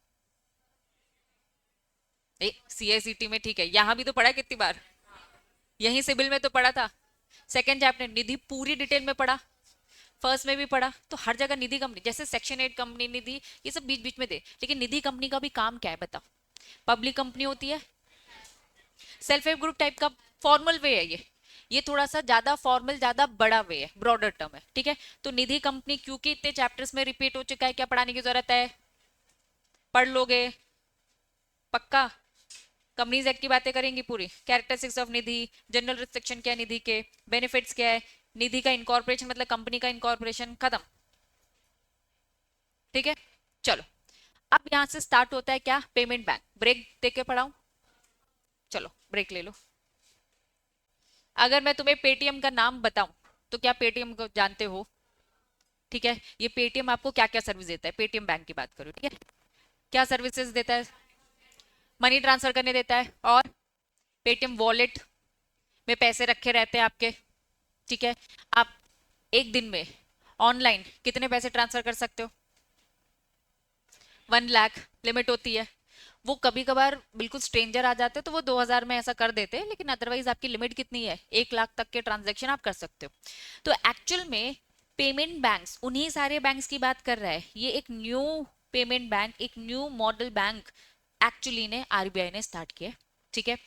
सीआईसीटी में, ठीक है, यहाँ भी तो पढ़ा कितनी बार, यहीं सिविल में तो पढ़ा था। सेकंड चैप्टर निधि पूरी डिटेल में पढ़ा, फर्स्ट में भी पढ़ा, तो हर जगह निधि कंपनी, जैसे सेक्शन 8 कंपनी निधि, ये सब बीच बीच में दे, लेकिन निधि कंपनी का भी काम क्या है बताओ? पब्लिक कंपनी होती है, सेल्फ हेल्प ग्रुप टाइप का फॉर्मल वे है ये थोड़ा सा ज्यादा फॉर्मल, ज्यादा बड़ा वे है, ब्रॉडर टर्म है, ठीक है। तो निधि कंपनी क्योंकि इतने चैप्टर्स में रिपीट हो चुका है, क्या पढ़ाने की जरूरत है, पढ़ लोगे पक्का। कंपनीज एक्ट की बातें करेंगी पूरी, characteristics of Nidhi, general restriction क्या है निधि के, बेनिफिट्स क्या है, निधि का इनकॉर्पोरेशन मतलब कंपनी का इनकॉर्पोरेशन, खत्म, ठीक है। चलो, अब यहां से स्टार्ट होता है क्या, पेमेंट बैंक। ब्रेक देके पढ़ाऊं, चलो ब्रेक ले लो। अगर मैं तुम्हें पेटीएम का नाम बताऊं तो क्या पेटीएम को जानते हो, ठीक है। ये पेटीएम आपको क्या क्या सर्विस देता है, पेटीएम बैंक की बात करो, ठीक है। क्या सर्विसेज देता है, मनी ट्रांसफर करने देता है, और पेटीएम वॉलेट में पैसे रखे रहते हैं आपके, ठीक है। आप एक दिन में ऑनलाइन कितने पैसे ट्रांसफर कर सकते हो, 1 लाख लिमिट होती है। वो कभी कभार बिल्कुल स्ट्रेंजर आ जाते हैं तो वो 2,000 में ऐसा कर देते हैं, लेकिन अदरवाइज आपकी लिमिट कितनी है, 1 लाख तक के ट्रांजेक्शन आप कर सकते हो। तो एक्चुअल में पेमेंट बैंक्स उन्हीं सारे बैंक्स की बात कर रहा है, ये एक न्यू पेमेंट बैंक, एक न्यू मॉडल बैंक एक्चुअली ने आरबीआई ने स्टार्ट किया, ठीक है।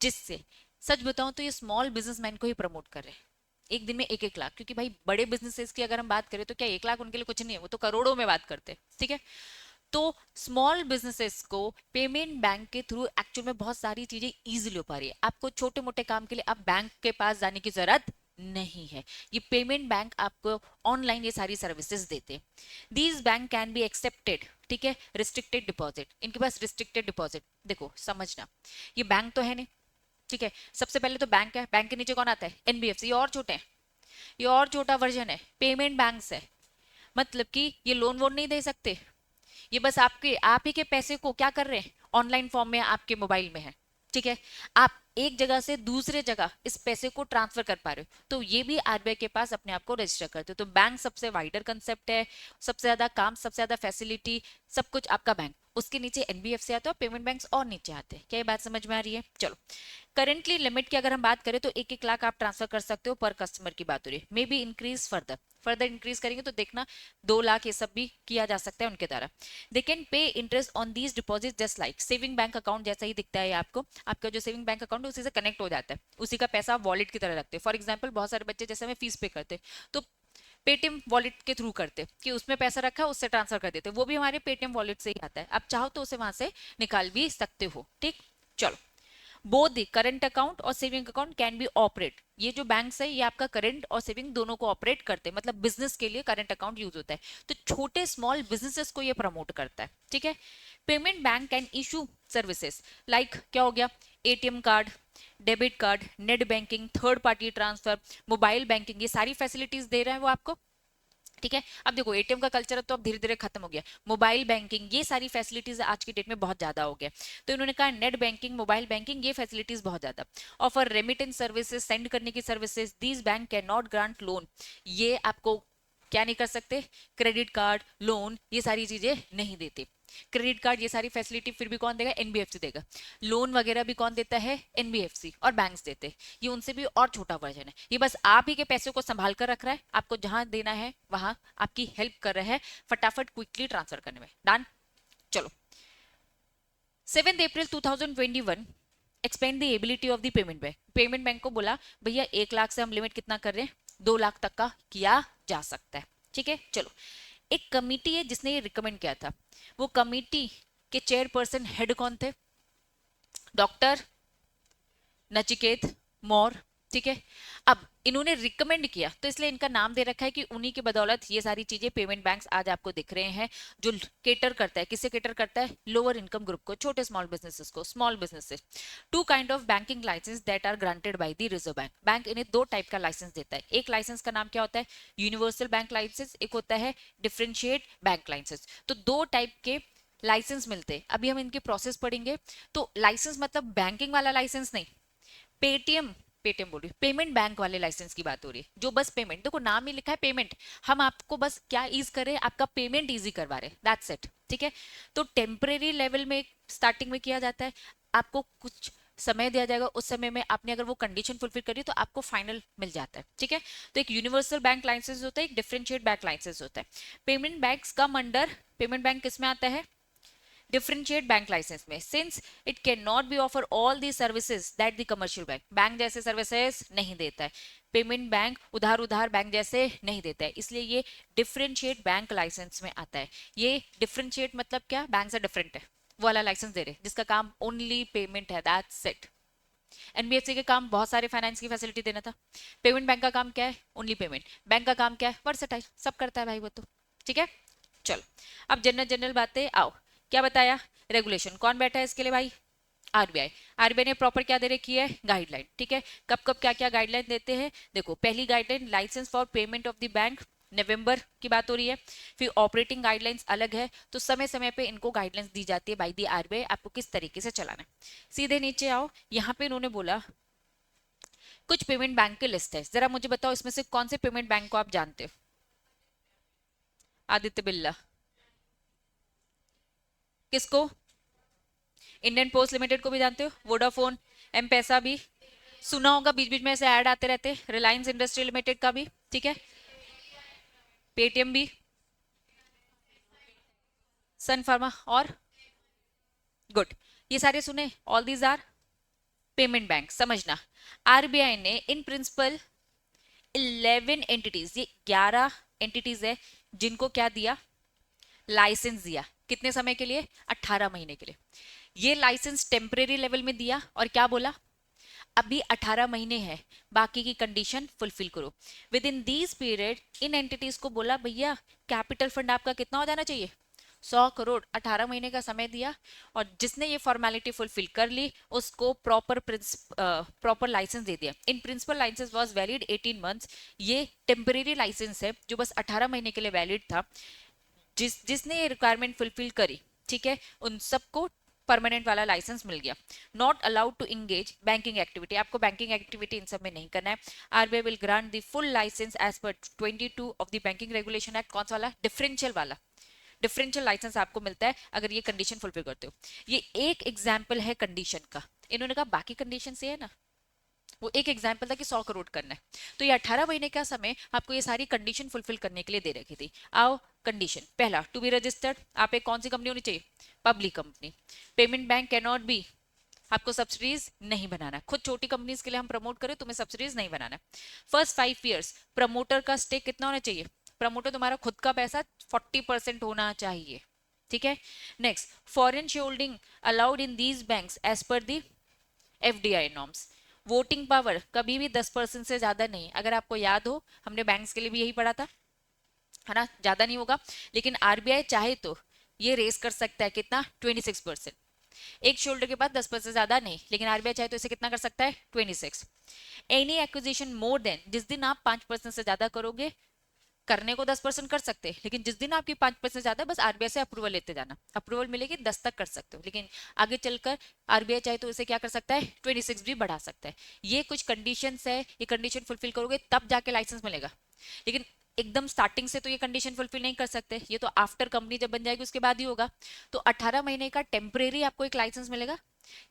जिससे सच बताऊं तो ये स्मॉल बिजनेसमैन को ही प्रमोट कर रहे हैं, एक दिन में 1-1 लाख, क्योंकि भाई बड़े बिजनेसेस की अगर हम बात करें तो क्या 1 लाख उनके लिए कुछ नहीं है, वो तो करोड़ों में बात करते हैं, ठीक है। तो स्मॉल बिजनेसेस को पेमेंट बैंक के थ्रू एक्चुअल में बहुत सारी चीजें इजीली हो पा रही है। आपको छोटे मोटे काम के लिए आप बैंक के पास जाने की जरूरत नहीं है, ये पेमेंट बैंक आपको ऑनलाइन ये सारी सर्विसेज देते हैं। These bank can be accepted, ठीक है, रिस्ट्रिक्टेड डिपॉजिट, इनके पास रिस्ट्रिक्टेड डिपॉजिट, देखो समझना, ये बैंक तो है नहीं, ठीक है। सबसे पहले तो बैंक है, बैंक के नीचे कौन आता है, एनबीएफसी, और छोटे हैं, ये और छोटा वर्जन है, पेमेंट बैंक है। मतलब कि ये लोन वोन नहीं दे सकते, ये बस आपके आप ही के पैसे को क्या कर रहे हैं, ऑनलाइन फॉर्म में आपके मोबाइल में है, ठीक है। आप एक जगह से दूसरे जगह इस पैसे को ट्रांसफर कर पा रहे हो, तो ये भी आरबीआई के पास अपने आप को रजिस्टर करते हो। तो बैंक सबसे वाइडर कंसेप्ट है, सबसे ज्यादा काम, सबसे ज्यादा फैसिलिटी, सब कुछ आपका बैंक, उसके नीचे एनबीएफसी आता है, पेमेंट बैंक्स और नीचे आते हैं। क्या ये बात समझ में आ रही है, चलो। करेंटली लिमिट की अगर हम बात करें तो 1-1 लाख आप ट्रांसफर कर सकते हो पर कस्टमर की बात हो रही है, may be increase further, further increase करेंगे तो देखना 2 लाख ये सब भी किया जा सकता है उनके द्वारा। They can pay interest on these deposit just like saving bank account, जैसा ही दिखता है आपको, आपका जो सेविंग बैंक अकाउंट है उसी से कनेक्ट हो जाता है, उसी का पैसा वॉलेट की तरह रखते हैं। फॉर एग्जाम्पल बहुत सारे बच्चे जैसे हमें फीस पे करते तो पेटीएम वॉलेट के थ्रू करते कि उसमें पैसा रखा है उससे ट्रांसफर कर देते, वो भी हमारे पेटीएम वॉलेट से ही आता है, आप चाहो तो उसे वहां से निकाल भी सकते हो, ठीक। चलो, बोथ द करंट अकाउंट और saving account can be operate, ये जो बैंक्स है ये आपका करंट और सेविंग दोनों को ऑपरेट करते हैं, मतलब बिजनेस के लिए करंट अकाउंट यूज होता है, तो छोटे स्मॉल बिजनेसेस को ये प्रमोट करता है, ठीक है। Payment bank can issue services like क्या हो गया, ATM card, debit card, net banking, third party transfer, mobile banking, ये सारी फैसिलिटीज दे रहे हैं वो आपको, ठीक है। अब देखो एटीएम का कल्चर तो अब धीरे धीरे खत्म हो गया, मोबाइल बैंकिंग ये सारी फैसिलिटीज आज की डेट में बहुत ज्यादा हो गया, तो इन्होंने कहा नेट बैंकिंग, मोबाइल बैंकिंग, ये फैसिलिटीज बहुत ज्यादा, ऑफर रेमिटेंस सर्विसेज, सेंड करने की services, these bank can not grant loan, ये आपको क्या नहीं कर सकते, क्रेडिट कार्ड, लोन, ये सारी चीजें नहीं देते। क्रेडिट कार्ड ये सारी फैसिलिटी फिर भी कौन देगा, एनबीएफसी देगा, लोन वगैरह भी कौन देता है, एनबीएफसी, और बैंक्स देते हैं, ये उनसे भी और छोटा वर्जन है, ये बस आप ही के पैसे को संभाल कर रख रहा है, आपको जहां देना है वहां आपकी हेल्प कर रहा है फटाफट क्विकली ट्रांसफर करने में, डन। चलो, 7 अप्रैल 2021 expand the ability of the payment bank, payment bank को बोला भैया 1 लाख से हम लिमिट कितना कर रहे हैं, 2 लाख तक का किया जा सकता है, ठीक है। चलो, एक कमिटी है जिसने ये रिकमेंड किया था, वो कमिटी के चेयरपर्सन हेड कौन थे, डॉक्टर नचिकेत मौर्य, ठीक है। अब इन्होंने रिकमेंड किया तो इसलिए इनका नाम दे रखा है कि उन्हीं की बदौलत ये सारी चीजें पेमेंट बैंक्स आज आपको दिख रहे हैं, जो केटर करता है, किसे केटर करता है, लोअर इनकम ग्रुप को, छोटे स्मॉल बिजनेसेस को, small businesses. Two kind of banking licence that are granted by the Reserve Bank, bank इन्हें 2 टाइप का लाइसेंस देता है, एक लाइसेंस का नाम क्या होता है, यूनिवर्सल बैंक लाइसेंस, एक होता है डिफरेंशिएट बैंक लाइसेंस, तो 2 टाइप के लाइसेंस मिलते हैं। अभी हम इनकी प्रोसेस पढ़ेंगे, तो लाइसेंस मतलब बैंकिंग वाला लाइसेंस नहीं, पेटीएम, पेटीएम बोल रही हूँ, पेमेंट बैंक वाले लाइसेंस की बात हो रही है, जो बस पेमेंट, देखो नाम ही लिखा है पेमेंट, हम आपको बस क्या ईज करें, आपका पेमेंट इजी करवा रहे, दैट्स इट, ठीक है। तो टेम्परेरी लेवल में स्टार्टिंग में किया जाता है, आपको कुछ समय दिया जाएगा, उस समय में आपने अगर वो कंडीशन फुलफिल करी तो आपको फाइनल मिल जाता है, ठीक है। तो एक यूनिवर्सल बैंक लाइसेंस होता है, एक डिफरेंशिएट बैंक लाइसेंस होता है। Payment banks come under, payment bank किस में आता है, डिफरेंशिएट बैंक लाइसेंस में, since it can not be offer all the services that the commercial bank, bank जैसे सर्विसेज नहीं देता है, पेमेंट बैंक उधार उधार बैंक जैसे नहीं देता है, इसलिए ये डिफरेंशिएट बैंक लाइसेंस में आता है। ये डिफरेंशिएट मतलब क्या, बैंक से डिफरेंट है वो वाला लाइसेंस दे रहे जिसका काम ओनली पेमेंट है, दैट्स इट। एनबीएफसी के काम बहुत सारे फाइनेंस की फैसिलिटी देना था, पेमेंट बैंक का काम क्या है, ओनली पेमेंट, बैंक का काम क्या है, वर्सेटाइल, सब करता है भाई वो तो, ठीक है। चलो अब जनरल जनरल बातें आओ, क्या बताया, रेगुलेशन कौन बैठा है इसके लिए भाई, आरबीआई। आरबीआई ने प्रॉपर क्या दे रखी है, गाइडलाइन, ठीक है। कब कब क्या क्या गाइडलाइन देते हैं, देखो पहली guideline licence for payment of the bank, नवंबर की बात हो रही है। फिर ऑपरेटिंग गाइडलाइंस अलग है, तो समय समय पे इनको गाइडलाइंस दी जाती है बाय दी आरबीआई, आपको किस तरीके से चलाना है। सीधे नीचे आओ, यहाँ पे इन्होंने बोला कुछ पेमेंट बैंक की लिस्ट है, जरा मुझे बताओ इसमें से कौन से पेमेंट बैंक को आप जानते हो। आदित्य बिरला, किसको, इंडियन पोस्ट लिमिटेड को भी जानते हो, वोडाफोन, एम पैसा भी सुना होगा, बीच बीच में ऐसे ऐड आते रहते, रिलायंस इंडस्ट्री लिमिटेड का भी, ठीक है, पेटीएम भी, सन फार्मा, और गुड, ये सारे सुने, all these are payment bank. समझना, आरबीआई ने इन प्रिंसिपल 11 एंटिटीज, ये 11 एंटिटीज है जिनको क्या दिया, लाइसेंस दिया, कितने समय के लिए, 18 महीने के लिए। ये लाइसेंस टेम्परेरी लेवल में दिया और क्या बोला, अभी 18 महीने है, बाकी की कंडीशन फुलफिल करो। With in these period in entities को बोला भैया कैपिटल फंड आपका कितना हो जाना चाहिए, 100 करोड़, 18 महीने का समय दिया, और जिसने ये फॉर्मेलिटी फुलफिल कर ली उसको प्रॉपर लाइसेंस दे दिया। In principle licence was valid 18 months, ये टेम्परेरी लाइसेंस है जो बस 18 महीने के लिए वैलिड था। जिसने ये रिक्वायरमेंट फुलफिल करी, ठीक है, उन सबको परमानेंट वाला लाइसेंस मिल गया। Not allowed to engage banking activity, आपको बैंकिंग एक्टिविटी इन सब में नहीं करना है। RBI will grant the full licence as per 22 of the Banking Regulation Act, कौन सा वाला, डिफरेंशियल वाला, डिफरेंशियल लाइसेंस आपको मिलता है अगर ये कंडीशन फुलफिल करते हो। ये एक एग्जाम्पल है कंडीशन का, इन्होंने कहा बाकी कंडीशन से है ना, वो एक एग्जाम्पल था कि 100 करोड़ करना है, तो ये 18 महीने का समय आपको ये सारी कंडीशन फुलफिल करने के लिए दे रखी थी। आओ कंडीशन, पहला टू बी रजिस्टर्ड, आप एक कौन सी कंपनी होनी चाहिए, public company. Payment bank can not be, आपको सब्सिडीज नहीं बनाना, खुद छोटी कंपनीज के लिए हम प्रमोट करें तुम्हें सब्सिडीज नहीं बनाना। फर्स्ट 5 ईयर्स प्रमोटर का स्टेक कितना होना चाहिए, प्रमोटर तुम्हारा खुद का पैसा 40% होना चाहिए, ठीक है। Next, foreign share holding allowed in these banks as per the FDI norms. Voting power कभी भी 10% से ज्यादा नहीं, अगर आपको याद हो हमने बैंक्स के लिए भी यही पढ़ा था, है ना, ज्यादा नहीं होगा, लेकिन आरबीआई चाहे तो ये रेस कर सकता है, कितना, 26%। एक शोल्डर के पास 10% ज्यादा नहीं, लेकिन आरबीआई चाहे तो इसे कितना कर सकता है, 26। एनी एक्विजिशन मोर देन, जिस दिन आप 5% से ज्यादा करोगे, करने को 10% कर सकते हैं, लेकिन जिस दिन आपकी 5% ज्यादा, बस आरबीआई से अप्रूवल लेते जाना, अप्रूवल मिलेगी 10 तक कर सकते हो, लेकिन आगे चलकर आरबीआई चाहे तो इसे क्या कर सकता है, 26 भी बढ़ा सकता है। ये कुछ कंडीशंस है, ये कंडीशन फुलफिल करोगे तब जाके लाइसेंस मिलेगा, लेकिन एकदम स्टार्टिंग से तो ये कंडीशन फुलफिल नहीं कर सकते, ये तो आफ्टर कंपनी जब बन जाएगी उसके बाद ही होगा। तो 18 महीने का टेम्परेरी आपको एक लाइसेंस मिलेगा,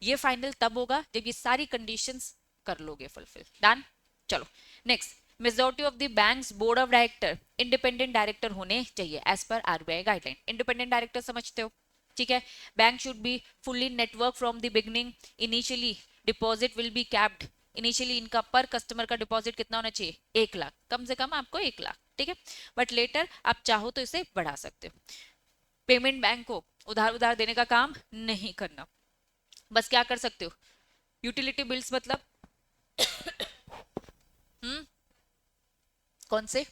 ये फाइनल तब होगा जब ये सारी कंडीशंस कर लोगे फुलफिल, डन। चलो next, majority of the banks board of director independent director होने चाहिए as per RBI guideline. Independent director समझते हो, ठीक है। Bank should be fully network from the beginning, initially deposit will be capped, initially इनका पर कस्टमर का डिपॉजिट कितना होना चाहिए, 1 लाख, कम से कम आपको 1 लाख, ठीक है, बट लेटर आप चाहो तो इसे बढ़ा सकते हो। पेमेंट बैंक को उधार उधार देने का काम नहीं करना, बस क्या कर सकते हो, यूटिलिटी बिल्स, मतलब कौन से,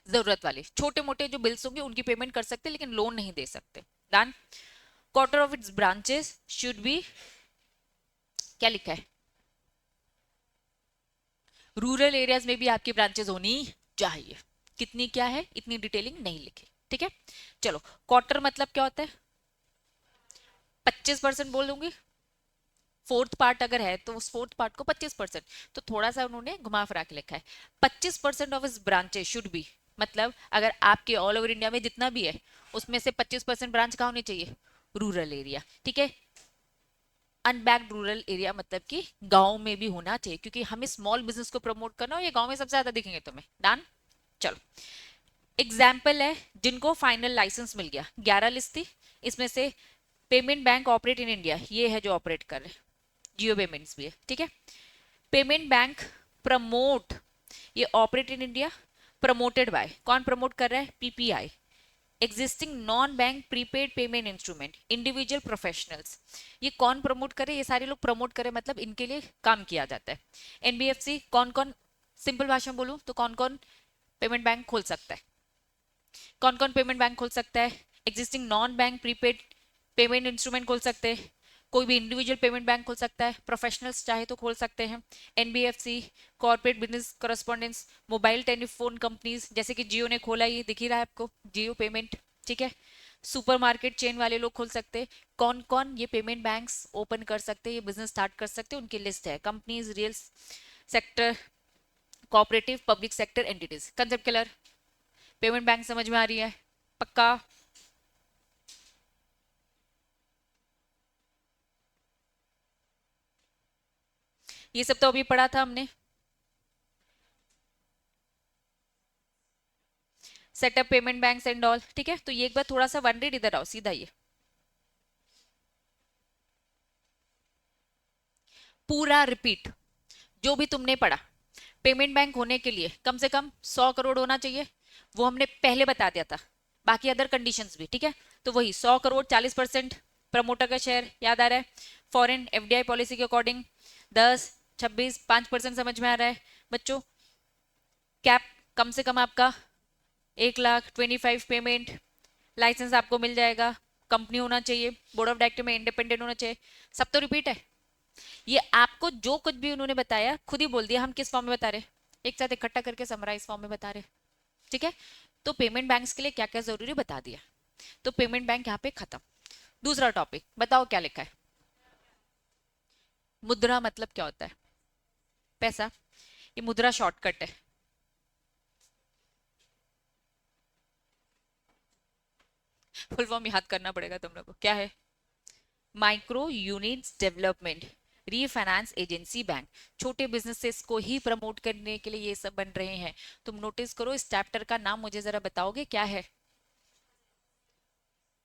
जरूरत वाले छोटे मोटे जो बिल्स होंगे उनकी पेमेंट कर सकते हैं, लेकिन लोन नहीं दे सकते, done. Quarter of its branches should be, क्या लिखा है, रूरल एरियाज में भी आपकी ब्रांचेस होनी चाहिए, कितनी क्या है इतनी डिटेलिंग नहीं लिखी, ठीक है। चलो क्वार्टर मतलब क्या होता है, 25% बोल दूंगी, फोर्थ पार्ट अगर है तो उस फोर्थ पार्ट को 25%, तो थोड़ा सा उन्होंने घुमा फिरा के लिखा है। 25% ऑफ इस ब्रांचेस शुड बी, मतलब अगर आपके ऑल ओवर इंडिया में जितना भी है उसमें से 25% ब्रांच कहाँ होनी चाहिए, रूरल एरिया, ठीक है। अनबैक्ड रूरल एरिया मतलब कि गांव में भी होना चाहिए, क्योंकि हमें स्मॉल बिजनेस को प्रमोट करना हो, ये गांव में सबसे ज्यादा दिखेंगे तुम्हें, डन। चलो एग्जाम्पल है जिनको फाइनल लाइसेंस मिल गया, 11 लिस्ट थी, इसमें से payment bank operate in India, ये है जो ऑपरेट कर रहे हैं, जियो पेमेंट्स भी है, ठीक है। पेमेंट बैंक प्रमोट, ये operate in India, promoted by, कौन प्रमोट कर रहा है, PPI, existing non bank prepaid payment instrument, individual professionals. ये कौन प्रमोट करे, ये सारे लोग प्रमोट करे, मतलब इनके लिए काम किया जाता है। एनबीएफसी कौन कौन, सिंपल भाषा में बोलूं तो कौन कौन पेमेंट बैंक खोल सकता है, कौन कौन पेमेंट बैंक खोल सकता है, existing non bank prepaid payment instrument खोल सकते हैं, कोई भी इंडिविजुअल पेमेंट बैंक खोल सकता है, प्रोफेशनल्स चाहे तो खोल सकते हैं, NBFC, corporate business correspondence, mobile telephone companies जैसे कि जियो ने खोला, ये दिख ही रहा है आपको, जियो पेमेंट, ठीक है। सुपरमार्केट चेन वाले लोग खोल सकते हैं। कौन कौन ये पेमेंट बैंक्स ओपन कर सकते हैं, ये बिजनेस स्टार्ट कर सकते हैं, उनकी लिस्ट है, companies, real sector, cooperative, public sector entities. Concept clear, payment bank समझ में आ रही है, पक्का। ये सब तो अभी पढ़ा था हमने, setup payment banks and all, ठीक है। तो ये एक बार थोड़ा सा वन रीड, इधर आओ सीधा, ये पूरा रिपीट जो भी तुमने पढ़ा। पेमेंट बैंक होने के लिए कम से कम 100 करोड़ होना चाहिए, वो हमने पहले बता दिया था, बाकी अदर कंडीशंस भी, ठीक है। तो वही 100 करोड़, 40% प्रमोटर का शेयर, याद आ रहा है। फॉरेन एफडीआई पॉलिसी के अकॉर्डिंग 10, 26, 5% समझ में आ रहा है बच्चों। कैप कम से कम आपका 1,25,000 पेमेंट, लाइसेंस आपको मिल जाएगा, कंपनी होना चाहिए, बोर्ड ऑफ डायरेक्टर में इंडिपेंडेंट होना चाहिए, सब तो रिपीट है। ये आपको जो कुछ भी उन्होंने बताया खुद ही बोल दिया, हम किस फॉर्म में बता रहे, एक साथ इकट्ठा करके समराइज फॉर्म में बता रहे, ठीक है। तो पेमेंट बैंक्स के लिए क्या क्या जरूरी बता दिया, तो पेमेंट बैंक यहाँ पे खत्म। दूसरा टॉपिक बताओ क्या लिखा है, मुद्रा मतलब क्या होता है, पैसा, ये मुद्रा शॉर्टकट है। फुल फॉर्म याद करना पड़ेगा तुम लोगों को, क्या है, micro units development refinance agency bank. छोटे बिजनेसेस को ही प्रमोट करने के लिए ये सब बन रहे हैं। तुम नोटिस करो, इस चैप्टर का नाम मुझे जरा बताओगे क्या है।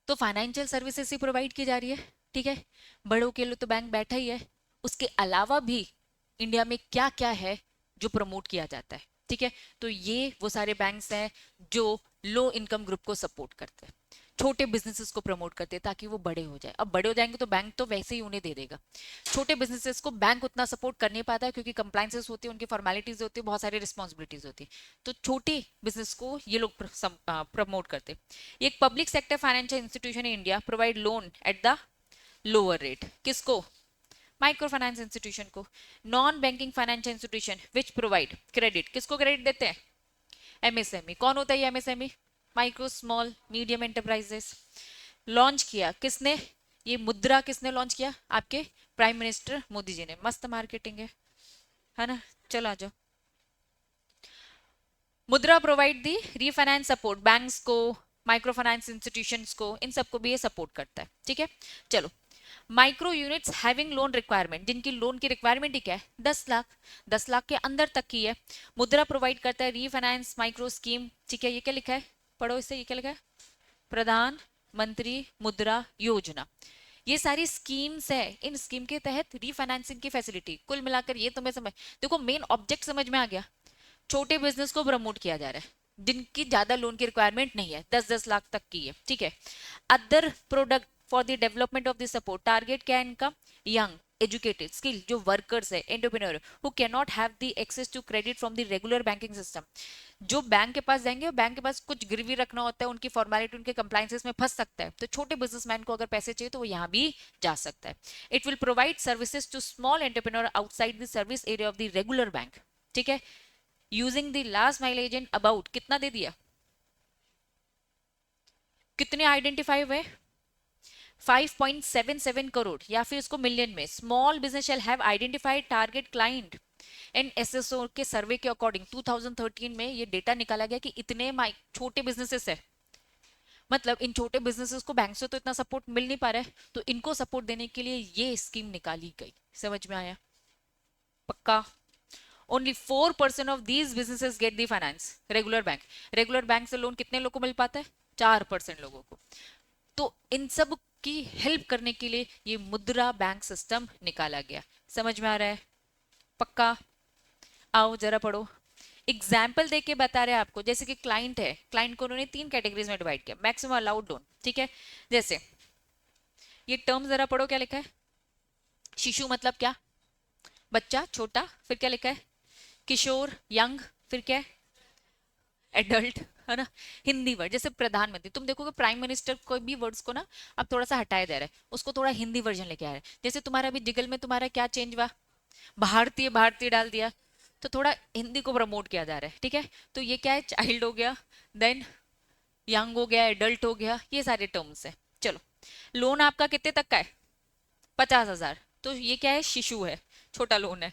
तो फाइनेंशियल सर्विसेज ही प्रोवाइड की जा रही है, ठीक है। बड़ों के लिए तो बैंक बैठा ही है, उसके अलावा भी इंडिया में क्या क्या है जो प्रमोट किया जाता है, ठीक है। तो ये वो सारे बैंक्स हैं जो लो इनकम ग्रुप को सपोर्ट करते हैं, छोटे बिजनेसेस को प्रमोट करते हैं ताकि वो बड़े हो जाए। अब बड़े हो जाएंगे तो बैंक तो वैसे ही उन्हें दे देगा, छोटे बिजनेसेस को बैंक उतना सपोर्ट कर नहीं पाता है क्योंकि कंप्लाइंसेस होती है, उनकी फॉर्मेलिटीज होती है, बहुत सारी रिस्पॉन्सिबिलिटीज होती है। तो छोटे बिजनेस को ये लोग प्रमोट करते हैं। एक public sector financial institution in India provide loan at the lower rate, किसको, माइक्रो फाइनेंस इंस्टीट्यूशन को। Non banking financial institution which provide credit, किसको क्रेडिट देते हैं, एमएसएमई। कौन होता है ये MSME, micro small medium enterprises. Launch किया किसने, ये मुद्रा किसने लॉन्च किया, आपके प्राइम मिनिस्टर मोदी जी ने। मस्त मार्केटिंग है ना। चलो आ जाओ। मुद्रा provide the refinance support banks को, माइक्रो फाइनेंस इंस्टीट्यूशंस को, इन सबको भी ये सपोर्ट करता है, ठीक है। चलो, micro units having loan requirement, जिनकी लोन की रिक्वायरमेंट ही क्या है, 10 लाख, 10 लाख के अंदर तक की है। मुद्रा प्रोवाइड करता है रीफाइनेंस माइक्रो स्कीम, ठीक है। ये क्या लिखा है, पढ़ो इससे, ये क्या लिखा है, प्रधानमंत्री मुद्रा योजना। ये सारी स्कीम्स है, इन स्कीम के तहत रीफाइनेंसिंग की फैसिलिटी। कुल मिलाकर ये तुम्हें समझ, देखो मेन ऑब्जेक्ट समझ में आ गया, छोटे बिजनेस को प्रमोट किया जा रहा है जिनकी ज्यादा लोन की रिक्वायरमेंट नहीं है, 10-10 लाख तक की है, ठीक है। Other product for the development of the support, target क्या है इनका, यंग एजुकेटेड स्किल जो वर्कर्स है, entrepreneur who can not have the access to credit from the regular banking system. जो बैंक के पास जाएंगे, बैंक के पास कुछ गिरवी रखना होता है, उनकी फॉर्मेलिटी, उनके कंप्लाइंसेस में फंस सकता है, तो छोटे बिजनेसमैन को अगर पैसे चाहिए तो वो यहाँ भी जा सकता है। It will provide services to small entrepreneur outside the service area of the regular bank, ठीक है। Using the last mile agent about, कितना दे दिया, कितने आइडेंटिफाई हुए, 5.77 करोड़, या फिर इसको मिलियन में। Small business shall have identified target client and SSO के सर्वे के अकॉर्डिंग 2013 में ये डेटा निकाला गया कि इतने छोटे बिजनेसेस है, मतलब इन छोटे बिजनेसेस को बैंक से तो इतना सपोर्ट मिल नहीं पा रहा है, तो इनको सपोर्ट देने के लिए ये स्कीम निकाली गई। समझ में आया, पक्का। Only 4% of these businesses get the finance, regular bank से लोन कितने लोगों को मिल पाता है, 4% लोगों को। तो इन सब आपकी हेल्प करने के लिए ये मुद्रा बैंक सिस्टम निकाला गया। समझ में आ रहा है? पक्का? आओ जरा पढ़ो। एग्जाम्पल दे के बता रहे हैं आपको, जैसे कि क्लाइंट है, क्लाइंट को उन्होंने 3 कैटेगरीज में डिवाइड किया, मैक्सिमम अलाउड लोन, ठीक है। जैसे ये टर्म जरा पढ़ो, क्या लिखा है? शिशु मतलब क्या? बच्चा, छोटा। फिर क्या लिखा है? किशोर, यंग। फिर क्या है? एडल्ट, है ना। हिंदी वर्ड, जैसे प्रधानमंत्री, तुम देखोगे प्राइम मिनिस्टर कोई भी वर्ड्स को ना अब थोड़ा सा हटाया जा रहा है, उसको थोड़ा हिंदी वर्जन लेके आ रहा है। जैसे तुम्हारा अभी जिगल में तुम्हारा क्या चेंज हुआ? भारतीय, भारतीय डाल दिया, तो थोड़ा हिंदी को प्रमोट किया जा रहा है, ठीक है। तो ये क्या है? चाइल्ड हो गया, देन यंग हो गया, एडल्ट हो गया, ये सारे टर्म्स है। चलो, लोन आपका कितने तक का है? 50,000, तो ये क्या है? शिशु है, छोटा लोन है।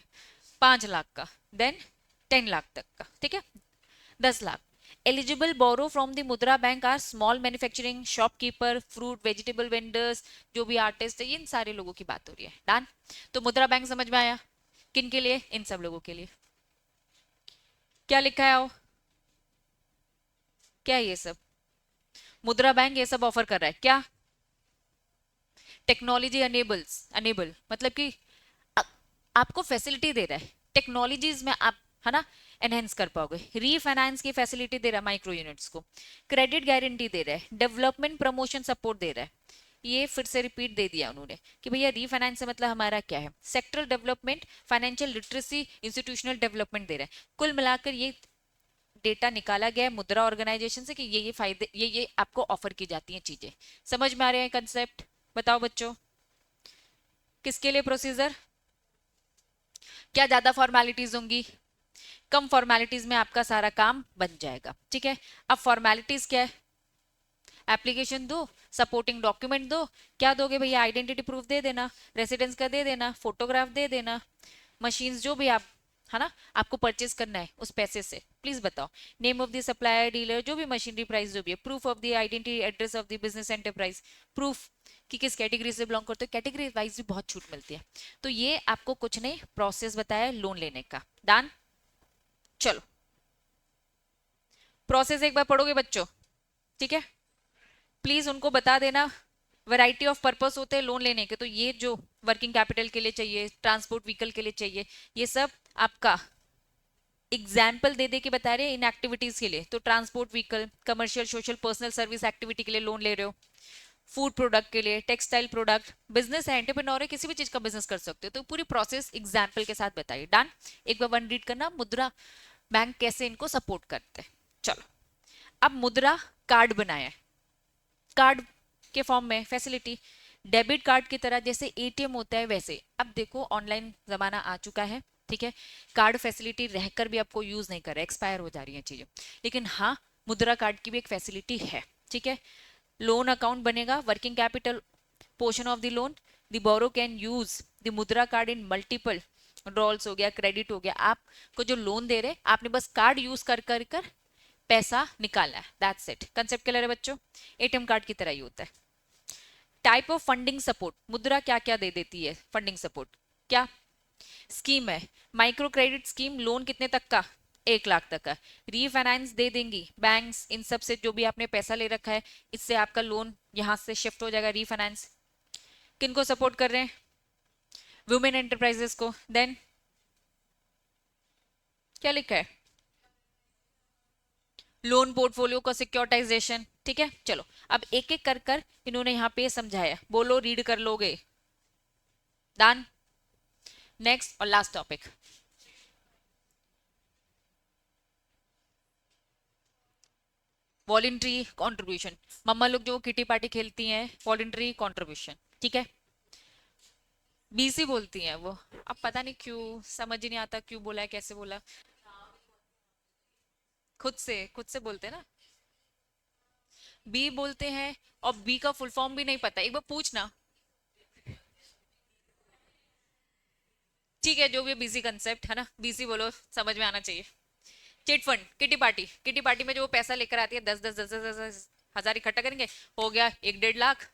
5 लाख का, देन 10 लाख तक का, ठीक है। 10 lakh. Eligible borrow from the Mudra bank are small manufacturing, shopkeeper, fruit vegetable vendors, जो भी आर्टिस्ट है, इन सारे लोगों की बात हो रही है। डन। तो मुद्रा बैंक समझ में आया? किन के लिए? इन सब लोगों के लिए। क्या लिखा है? आओ, क्या है ये सब? मुद्रा बैंक ये सब ऑफर कर रहा है क्या? टेक्नोलॉजी अनेबल्स, अनेबल मतलब कि आ, आपको फैसिलिटी दे रहा है, टेक्नोलॉजीज में आप, है ना, एनहेंस कर पाओगे। रीफाइनेंस की फैसिलिटी दे रहा है माइक्रो यूनिट्स को, क्रेडिट गारंटी दे रहा है, डेवलपमेंट प्रमोशन सपोर्ट दे रहा है। ये फिर से रिपीट दे दिया उन्होंने कि भैया रीफाइनेंस से मतलब हमारा क्या है? Sectoral development, financial literacy, institutional development दे रहा है। कुल मिलाकर ये डेटा निकाला गया है मुद्रा ऑर्गेनाइजेशन से कि ये फायदे, ये आपको ऑफर की जाती हैं चीजें। समझ में आ रहे हैं कंसेप्ट? बताओ बच्चों, किसके लिए प्रोसीजर? क्या ज्यादा फॉर्मेलिटीज होंगी? कम फॉर्मेलिटीज में आपका सारा काम बन जाएगा, ठीक है। अब फॉर्मेलिटीज क्या है? एप्लीकेशन दो, सपोर्टिंग डॉक्यूमेंट दो। क्या दोगे भैया? आइडेंटिटी प्रूफ दे देना, रेसिडेंस का दे देना, फोटोग्राफ दे देना, मशीन्स जो भी आप, है ना, आपको परचेज करना है उस पैसे से, प्लीज बताओ। Name of the supplier, dealer, जो भी मशीनरी प्राइस जो भी है, proof of the identity, address of the business enterprise, proof कि किस कैटेगरी से बिलोंग करते हो, कैटेगरी वाइज भी बहुत छूट मिलती है। तो ये आपको कुछ नहीं, प्रोसेस बताया लोन लेने का। डन। चलो, प्रोसेस एक बार पढ़ोगे बच्चों, ठीक है। प्लीज उनको बता देना, वैरायटी ऑफ पर्पस होते हैं लोन लेने के, तो ये जो वर्किंग कैपिटल के लिए चाहिए, ट्रांसपोर्ट व्हीकल के लिए चाहिए, ये सब आपका एग्जाम्पल दे दे के बता रहे हैं इन एक्टिविटीज के लिए। तो transport vehicle, commercial, social, personal service activity के लिए लोन ले रहे हो, फूड प्रोडक्ट के लिए, टेक्सटाइल प्रोडक्ट, बिजनेस है, एंटरप्रेन्योर है, किसी भी चीज का बिजनेस कर सकते हो, तो पूरी प्रोसेस एग्जाम्पल के साथ बताइए। डन। एक बार वन रीड करना, मुद्रा बैंक कैसे इनको सपोर्ट करते हैं। चलो, अब मुद्रा कार्ड बनाया है, कार्ड के फॉर्म में फैसिलिटी, डेबिट कार्ड की तरह जैसे एटीएम होता है वैसे। अब देखो ऑनलाइन जमाना आ चुका है, ठीक है। कार्ड फैसिलिटी रहकर भी आपको यूज नहीं कर रहा, एक्सपायर हो जा रही है चीजें, लेकिन हाँ, मुद्रा कार्ड की भी एक फैसिलिटी है, ठीक है। लोन अकाउंट बनेगा, working capital portion of the loan, the borrow can use the Mudra card in multiple drawals, हो गया, क्रेडिट हो गया। आपको जो लोन दे रहे, आपने बस कार्ड यूज कर पैसा निकालना है, दैट्स इट। कंसेप्ट क्लियर है बच्चों? एटीएम कार्ड की तरह ही होता है। टाइप ऑफ फंडिंग सपोर्ट, मुद्रा क्या क्या दे देती है फंडिंग सपोर्ट? क्या स्कीम है? माइक्रो क्रेडिट स्कीम, लोन कितने तक का? 1 लाख तक का। रीफाइनेंस दे देंगी बैंक्स, इन सब से जो भी आपने पैसा ले रखा है, इससे आपका लोन यहां से शिफ्ट हो जाएगा, रीफाइनेंस। किनको सपोर्ट कर रहे हैं? वुमेन एंटरप्राइजेस को। देन क्या लिखा है? लोन पोर्टफोलियो का सिक्योरिटाइजेशन, ठीक है। चलो, अब एक एक कर कर इन्होंने यहाँ पे समझाया, बोलो रीड कर लोगे? डन। नेक्स्ट और लास्ट टॉपिक, वॉलेंट्री कंट्रीब्यूशन। मम्मा लोग जो किटी पार्टी खेलती हैं, वॉलेंट्री कंट्रीब्यूशन, ठीक है। बीसी बोलती हैं वो, अब पता नहीं क्यों, समझ ही नहीं आता क्यों बोला है, कैसे बोला। खुद से बोलते हैं ना, बी बोलते हैं, और बी का फुल फॉर्म भी नहीं पता, एक बार पूछना। ठीक है, जो भी बीसी कंसेप्ट है ना, बीसी बोलो, समझ में आना चाहिए। Chit fund, kitty party, kitty party में जो वो पैसा लेकर आती है, 10 10 10 10 10 हजार इकट्ठा करेंगे, हो गया 1 1.5 लाख,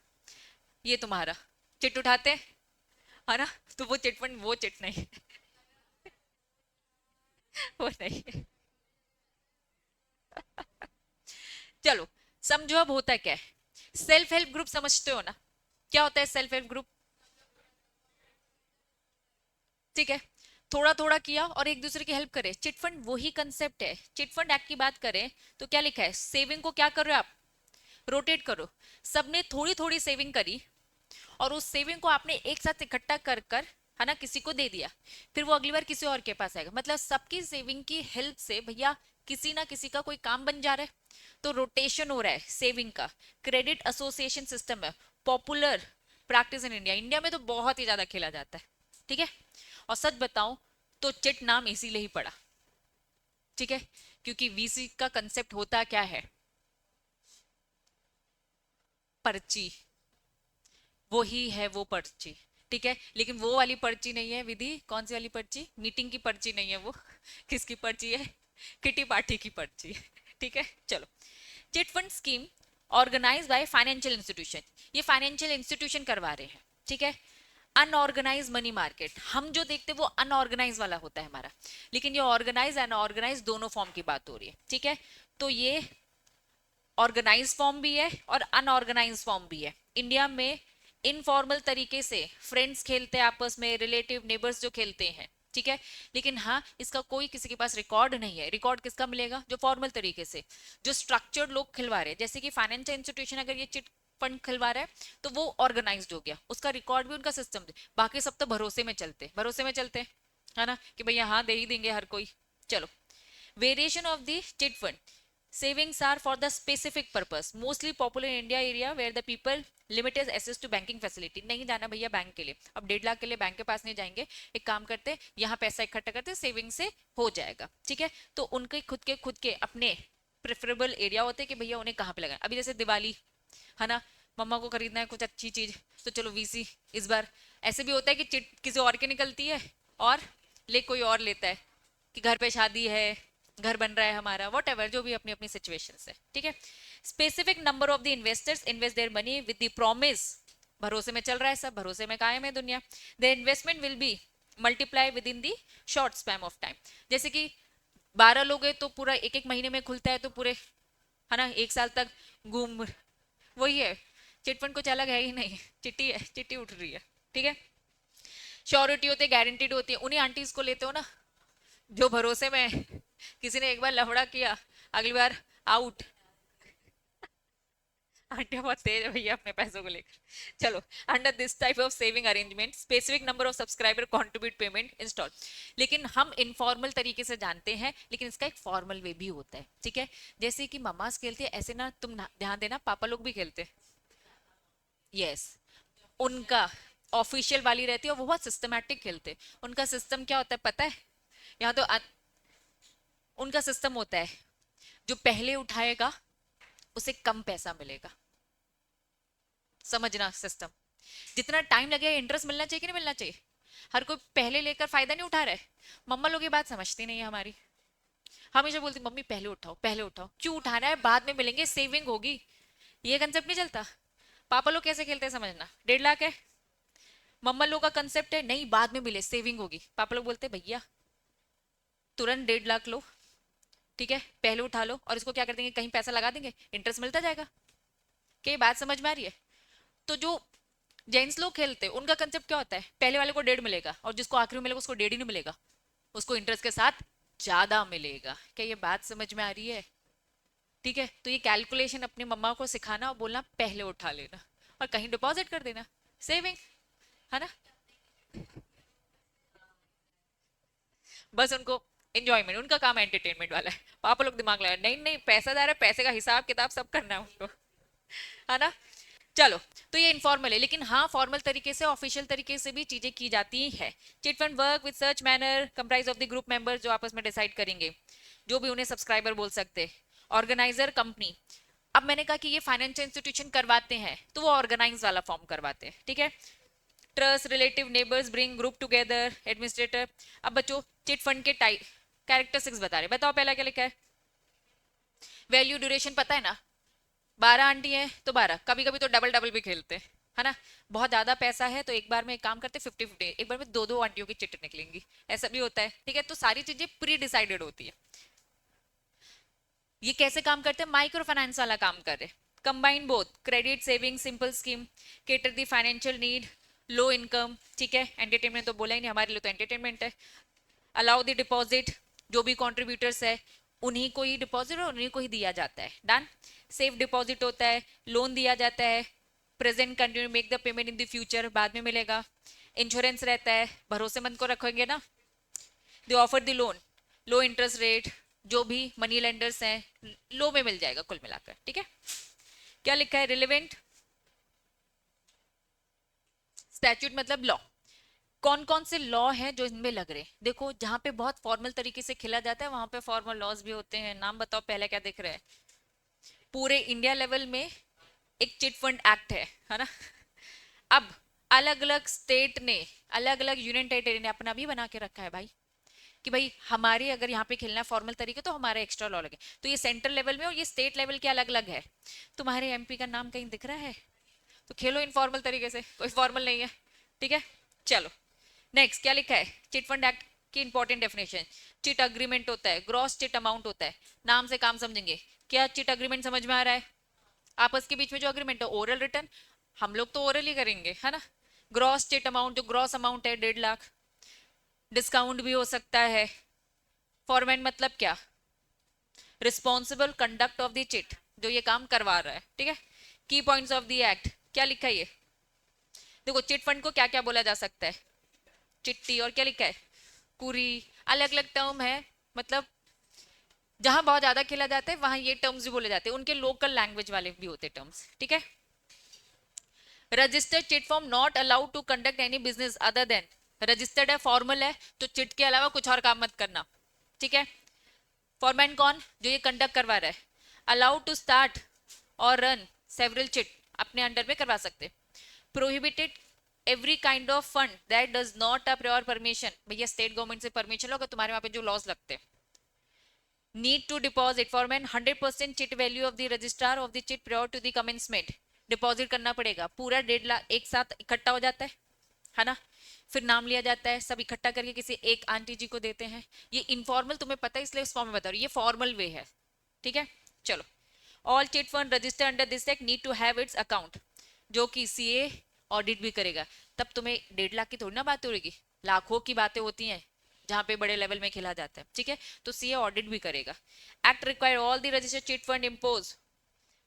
ये तुम्हारा। चिट उठाते हैं, है ना, तो वो चिट फंड, वो चिट नहीं। वो नहीं। चलो, समझो अब होता क्या है। सेल्फ हेल्प ग्रुप समझते हो ना? क्या होता है सेल्फ हेल्प ग्रुप? ठीक है, थोड़ा थोड़ा किया और एक दूसरे की हेल्प करे। चिट फंड वही कंसेप्ट है। चिट फंड एक्ट की बात करें तो क्या लिखा है, सेविंग को क्या कर रहे हो आप, रोटेट करो। सबने थोड़ी थोड़ी सेविंग करी और उस सेविंग को आपने एक साथ इकट्ठा कर कर, है ना, किसी को दे दिया, फिर वो अगली बार किसी और के पास आएगा। मतलब सबकी सेविंग की हेल्प से भैया किसी ना किसी का कोई काम बन जा रहा है, तो रोटेशन हो रहा है सेविंग का। क्रेडिट एसोसिएशन सिस्टम है, popular practice in India. India में तो बहुत ही ज्यादा खेला जाता है, ठीक है। और सच बताऊं तो चिट नाम इसीलिए ही पड़ा, ठीक है, क्योंकि वीसी का कंसेप्ट होता क्या है, पर्ची, वो ही है वो पर्ची, ठीक है। लेकिन वो वाली पर्ची नहीं है विधि, कौन सी वाली पर्ची, मीटिंग की पर्ची नहीं है वो। किसकी पर्ची है, किटी पार्टी की पर्ची, ठीक है। चलो, chit fund scheme organise by financial institution, ये फाइनेंशियल इंस्टीट्यूशन करवा रहे हैं, ठीक है। अनऑर्गेनाइज मनी मार्केट, हम जो देखते हैं वो अनऑर्गेनाइज वाला होता है हमारा, लेकिन ये ऑर्गेनाइज अनऑर्गेनाइज दोनों फॉर्म की बात हो रही है, ठीक है। तो ये ऑर्गेनाइज फॉर्म भी है और अनऑर्गेनाइज फॉर्म भी है। इंडिया में इनफॉर्मल तरीके से फ्रेंड्स खेलते हैं आपस में, रिलेटिव नेबर्स जो खेलते हैं, ठीक है। लेकिन हाँ, इसका कोई किसी के पास रिकॉर्ड नहीं है। रिकॉर्ड किसका मिलेगा, जो फॉर्मल तरीके से, जो स्ट्रक्चर्ड लोग खिलवा रहे हैं, जैसे कि फाइनेंशियल इंस्टीट्यूशन अगर ये चिट फंड खिलवा रहा है तो वो ऑर्गेनाइज्ड हो गया, उसका रिकॉर्ड भी उनका सिस्टम। बाकी सब तो भरोसे में चलते, भरोसे में चलते हैं, है ना, कि भैया हाँ दे ही देंगे हर कोई। चलो, variation of the chit fund savings are for the specific purpose mostly popular in India area where the people limited access to banking facility। नहीं जाना भैया बैंक के लिए, अब 1.5 लाख के लिए बैंक के पास नहीं जाएंगे, एक काम करते यहाँ पैसा इकट्ठा करते, सेविंग से हो जाएगा, ठीक है। तो उनके खुद के अपने प्रेफरेबल एरिया होते हैं कि भैया उन्हें कहाँ पे लगाना। अभी जैसे दिवाली, है ना, मम्मा को खरीदना है कुछ अच्छी चीज, तो चलो वीसी इस बार। ऐसे भी होता है कि चिट किसी और की निकलती है और ले कोई और लेता है, कि घर पे शादी है, घर बन रहा है हमारा, वॉट एवर, जो भी अपनी अपनी सिचुएशन है, ठीक है। Specific number of the investors invest their money with the promise, भरोसे में चल रहा है सब, भरोसे में कायम है दुनिया। The investment will be multiply with in the short span of time. जैसे कि 12 लोग हैं तो पूरा एक एक महीने में खुलता है, तो पूरे, है ना, एक साल तक घूम, वही है। चिटफंड कुछ अलग है ही नहीं, चिट्टी है, चिट्टी उठ रही है, ठीक है। श्योरिटी होती है, गारंटीड होती है, उन्हीं आंटीज को लेते हो ना जो भरोसे में किसी ने एक बार लफड़ा किया, अगली बार आउट। आंटियां बहुत तेज है भैया अपने पैसों को लेकर। चलो, under this type of saving arrangement specific number of subscriber contribute payment install. लेकिन हम इनफॉर्मल तरीके से जानते हैं, लेकिन इसका एक फॉर्मल वे भी होता है, ठीक है। जैसे कि ममास खेलते हैं ऐसे ना, तुम ध्यान देना पापा लोग भी खेलते हैं, यस। उनका ऑफिशियल वाली रहती है और वो बहुत सिस्टमैटिक खेलते हैं। उनका सिस्टम क्या होता है पता है, यहाँ तो उनका सिस्टम होता है, जो पहले उठाएगा उसे कम पैसा मिलेगा। समझना सिस्टम, जितना टाइम लगेगा इंटरेस्ट मिलना चाहिए कि नहीं मिलना चाहिए। हर कोई पहले लेकर फायदा नहीं उठा रहा है। मम्मा लोग ये बात समझती नहीं है हमारी, हमेशा बोलती मम्मी पहले उठाओ पहले उठाओ, क्यों उठाना है, बाद में मिलेंगे, सेविंग होगी। ये कंसेप्ट नहीं चलता। पापा लोग कैसे खेलते हैं समझना, 1.5 लाख है, मम्मा लोग का कंसेप्ट है नहीं बाद में मिले, सेविंग होगी। पापा लोग बोलते भैया तुरंत 1.5 लाख लो, ठीक है, पहले उठा लो और इसको क्या कर देंगे, कहीं पैसा लगा देंगे, इंटरेस्ट मिलता जाएगा। क्या ये बात समझ में आ रही है? तो जो जेंट्स लोग खेलते हैं उनका कंसेप्ट क्या होता है, पहले वाले को 1.5 मिलेगा और जिसको आखिरी में मिलेगा उसको 1.5 ही नहीं मिलेगा, उसको इंटरेस्ट के साथ ज्यादा मिलेगा। क्या ये बात समझ में आ रही है? ठीक है, तो ये कैलकुलेशन अपनी मम्मा को सिखाना और बोलना पहले उठा लेना और कहीं डिपॉजिट कर देना, सेविंग, है ना। बस उनको एंजॉयमेंट, उनका काम एंटरटेनमेंट वाला है। पापा लोग दिमाग लगा नहीं नहीं पैसा जा रहा है, पैसे का हिसाब किताब सब करना है उनको, है ना। चलो, तो ये इनफॉर्मल है, लेकिन हाँ फॉर्मल तरीके से, ऑफिशियल तरीके से भी चीजें की जाती है। Chit fund work with such manner comprise of the group members, जो आपस में डिसाइड करेंगे, जो भी उन्हें सब्सक्राइबर बोल सकते, ऑर्गेनाइजर कंपनी। अब मैंने कहा कि ये फाइनेंशियल इंस्टीट्यूशन करवाते हैं तो वो ऑर्गेनाइज वाला फॉर्म करवाते हैं, ठीक है। Trust, relative, neighbours bring group together, administrator. अब बच्चों चिट फंड के टाइप कैरेक्टरिस्टिक्स बता रहे, बताओ पहला क्या लिखा है, वैल्यू ड्यूरेशन पता है ना, 12 आंटी है तो 12, कभी कभी तो डबल डबल भी खेलते हैं, है ना। बहुत ज्यादा पैसा है तो एक बार में एक काम करते 50-50, एक बार में दो दो आंटियों की चिट निकलेंगी, ऐसा भी होता है, ठीक है। तो सारी चीजें प्री डिसाइडेड होती है। ये कैसे काम करते हैं, माइक्रो फाइनेंस वाला काम कर रहे, combine both credit saving simple scheme, cater the financial need, low income, ठीक है। एंटरटेनमेंट तो बोला ही नहीं, हमारे लिए तो एंटरटेनमेंट है। अलाउ द डिपॉजिट, जो भी कॉन्ट्रीब्यूटर्स है उन्हीं को ही डिपॉजिट और उन्हीं को ही दिया जाता है, डन। सेफ डिपॉजिट होता है, लोन दिया जाता है, present continue make the payment in the future, बाद में मिलेगा। इंश्योरेंस रहता है, भरोसेमंद को रखेंगे ना। दे offer the loan, low interest rate, जो भी मनी लेंडर्स हैं लो में मिल जाएगा कुल मिलाकर, ठीक है। क्या लिखा है, रिलेवेंट स्टैट्यूट मतलब लॉ। कौन कौन से लॉ हैं जो इनमें लग रहे हैं, देखो जहां पे बहुत फॉर्मल तरीके से खेला जाता है वहां पे फॉर्मल लॉज भी होते हैं। नाम बताओ पहले क्या दिख रहा है। पूरे इंडिया लेवल में एक चिट फंड एक्ट है ना। अब अलग अलग स्टेट ने, अलग अलग यूनियन टेरिटरी ने अपना भी बना के रखा है भाई, कि भाई हमारे अगर यहाँ पे खेलना है फॉर्मल तरीके तो हमारे एक्स्ट्रा लॉ लगे। तो ये सेंट्रल लेवल में और ये स्टेट लेवल के अलग अलग है। तुम्हारे एमपी का नाम कहीं दिख रहा है तो खेलो इनफॉर्मल तरीके से, कोई फॉर्मल नहीं है, ठीक है। चलो नेक्स्ट क्या लिखा है, चिट फंड एक्ट की इंपॉर्टेंट डेफिनेशन। चिट अग्रीमेंट होता है, ग्रॉस चिट अमाउंट होता है, नाम से काम समझेंगे। क्या चिट अग्रीमेंट समझ में आ रहा है, आपस के बीच में जो अग्रीमेंट है, ओरल रिटर्न, हम लोग तो ओरल ही करेंगे है ना। ग्रॉस चिट अमाउंट, जो ग्रॉस अमाउंट है 1.5 लाख, डिस्काउंट भी हो सकता है। फॉर्मेट मतलब क्या, responsible conduct of the chit, जो ये काम करवा रहा है, ठीक है। की पॉइंट्स ऑफ द एक्ट, क्या लिखा है ये, देखो चिट फंड को क्या क्या बोला जा सकता है, चिट्टी, और क्या लिखा है, कुरी, अलग अलग टर्म है। मतलब जहां बहुत ज्यादा खेला जाता है वहां ये टर्म्स भी बोले जाते हैं, उनके लोकल लैंग्वेज वाले भी होते टर्म्स, ठीक है। Registered chit form not allowed to conduct any business other than, registered है, फॉर्मल है, तो चिट के अलावा कुछ और काम मत करना, ठीक है। फॉरमैन कौन, जो ये कंडक्ट करवा रहा है। अलाउड टू स्टार्ट और रन सेवरल चिट, अपने अंडर में करवा सकते। Prohibited every kind of fund that does not a prior permission, भैया स्टेट गवर्नमेंट से परमिशन लो, अगर तुम्हारे वहां पे जो लॉज लगते हैं। Need to deposit foreman 100% chit value of the registrar of the chit prior to the commencement, deposit करना पड़ेगा, पूरा 1.5 लाख एक साथ इकट्ठा हो जाता है ना। फिर नाम लिया जाता है, सब इकट्ठा करके किसी एक आंटी जी को देते हैं। ये इनफॉर्मल तुम्हें पता है इसलिए इस फॉर्म में बता रही हूँ, ये फॉर्मल वे है, ठीक है। चलो, all chit fund register under this act need to have its account, जो कि सीए ऑडिट भी करेगा। तब तुम्हें 1.5 लाख की थोड़ी ना बात होगी, लाखों की बातें होती हैं जहां पे बड़े लेवल में खेला जाता है, ठीक है। तो सीए ऑडिट भी करेगा। Act require all the registered chit fund impose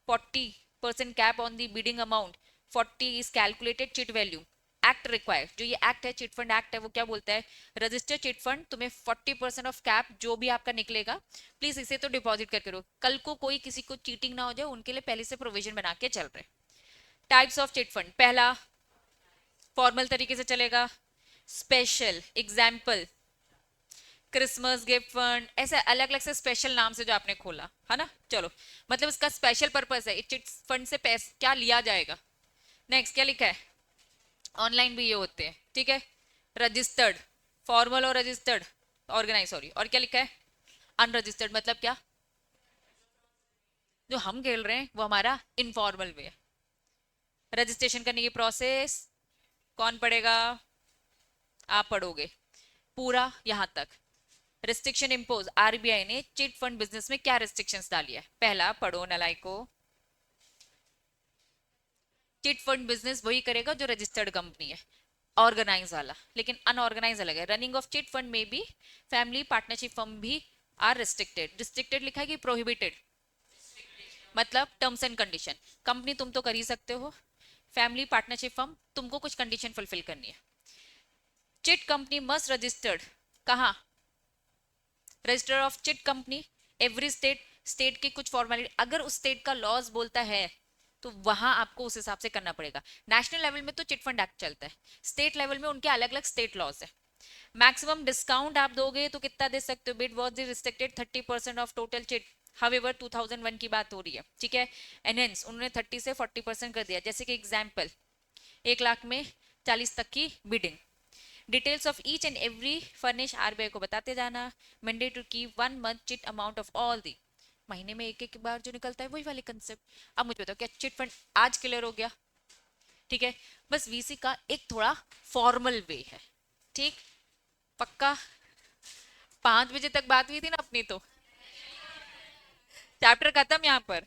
40% cap on the bidding amount, 40 is calculated chit value. Act require, जो ये एक्ट है चिट फंड एक्ट है, वो क्या बोलता है, रजिस्टर्ड चिट फंड तुम्हें 40% ऑफ कैप जो भी आपका निकलेगा, प्लीज इसे तो डिपॉजिट करके रहो, कल को कोई किसी को चीटिंग ना हो जाए, उनके लिए पहले से प्रोविजन बना के चल रहे। टाइप्स ऑफ चिट फंड, पहला फॉर्मल तरीके से चलेगा, special, example Christmas gift fund, ऐसे अलग अलग से स्पेशल नाम से जो आपने खोला है ना। चलो, मतलब इसका स्पेशल पर्पस है, चिट फंड से पैसा क्या लिया जाएगा। नेक्स्ट क्या लिखा है, ऑनलाइन भी ये होते हैं, ठीक है। रजिस्टर्ड, फॉर्मल और रजिस्टर्ड, ऑर्गेनाइज, सॉरी, और क्या लिखा है, अनरजिस्टर्ड, मतलब क्या, जो हम खेल रहे हैं वो हमारा इनफॉर्मल वे है। रजिस्ट्रेशन करने की प्रोसेस कौन पढ़ेगा, आप पढ़ोगे पूरा यहां तक। रिस्ट्रिक्शन इम्पोज, आरबीआई ने चिट फंड बिजनेस में क्या रिस्ट्रिक्शंस डाली है, पहला पढ़ो नलाइको, चिट फंड बिजनेस वही करेगा जो रजिस्टर्ड कंपनी है, ऑर्गेनाइज वाला, लेकिन अनऑर्गेनाइज अलग है। रनिंग ऑफ चिट फंड में भी फैमिली पार्टनरशिप फर्म भी आर रिस्ट्रिक्टेड, रिस्ट्रिक्टेड लिखा है कि प्रोहिबिटेड, मतलब टर्म्स एंड कंडीशन, कंपनी तुम तो कर ही सकते हो, फैमिली पार्टनरशिप फर्म तुमको कुछ कंडीशन फुलफिल करनी है। चिट कंपनी मस्ट रजिस्टर्ड, कहाँ, register of chit company, every state, state की कुछ फॉर्मेलिटी, अगर उस स्टेट का लॉज बोलता है तो वहां आपको उस हिसाब से करना पड़ेगा। नेशनल लेवल में तो चिट फंड एक्ट चलता है, स्टेट लेवल में उनके अलग अलग स्टेट लॉज है। मैक्सिमम डिस्काउंट आप दोगे तो कितना दे सकते हो, bid was restricted 30% of total chit, however 2001 की बात हो रही है, ठीक है। एनहेंस उन्होंने 30 से 40% कर दिया, जैसे कि एग्जाम्पल 1 लाख में 40 तक की bidding. Details of each and every furnish RBI को बताते जाना। Mandate to keep 1 month chit amount of all the, महीने में एक एक बार जो निकलता है वही वाले कंसेप्ट। अब मुझे बताओ क्या चिट फंड आज क्लियर हो गया, ठीक है। बस वीसी का एक थोड़ा फॉर्मल वे है, ठीक, पक्का। 5 बजे तक बात हुई थी ना अपनी, तो चैप्टर खत्म यहाँ पर।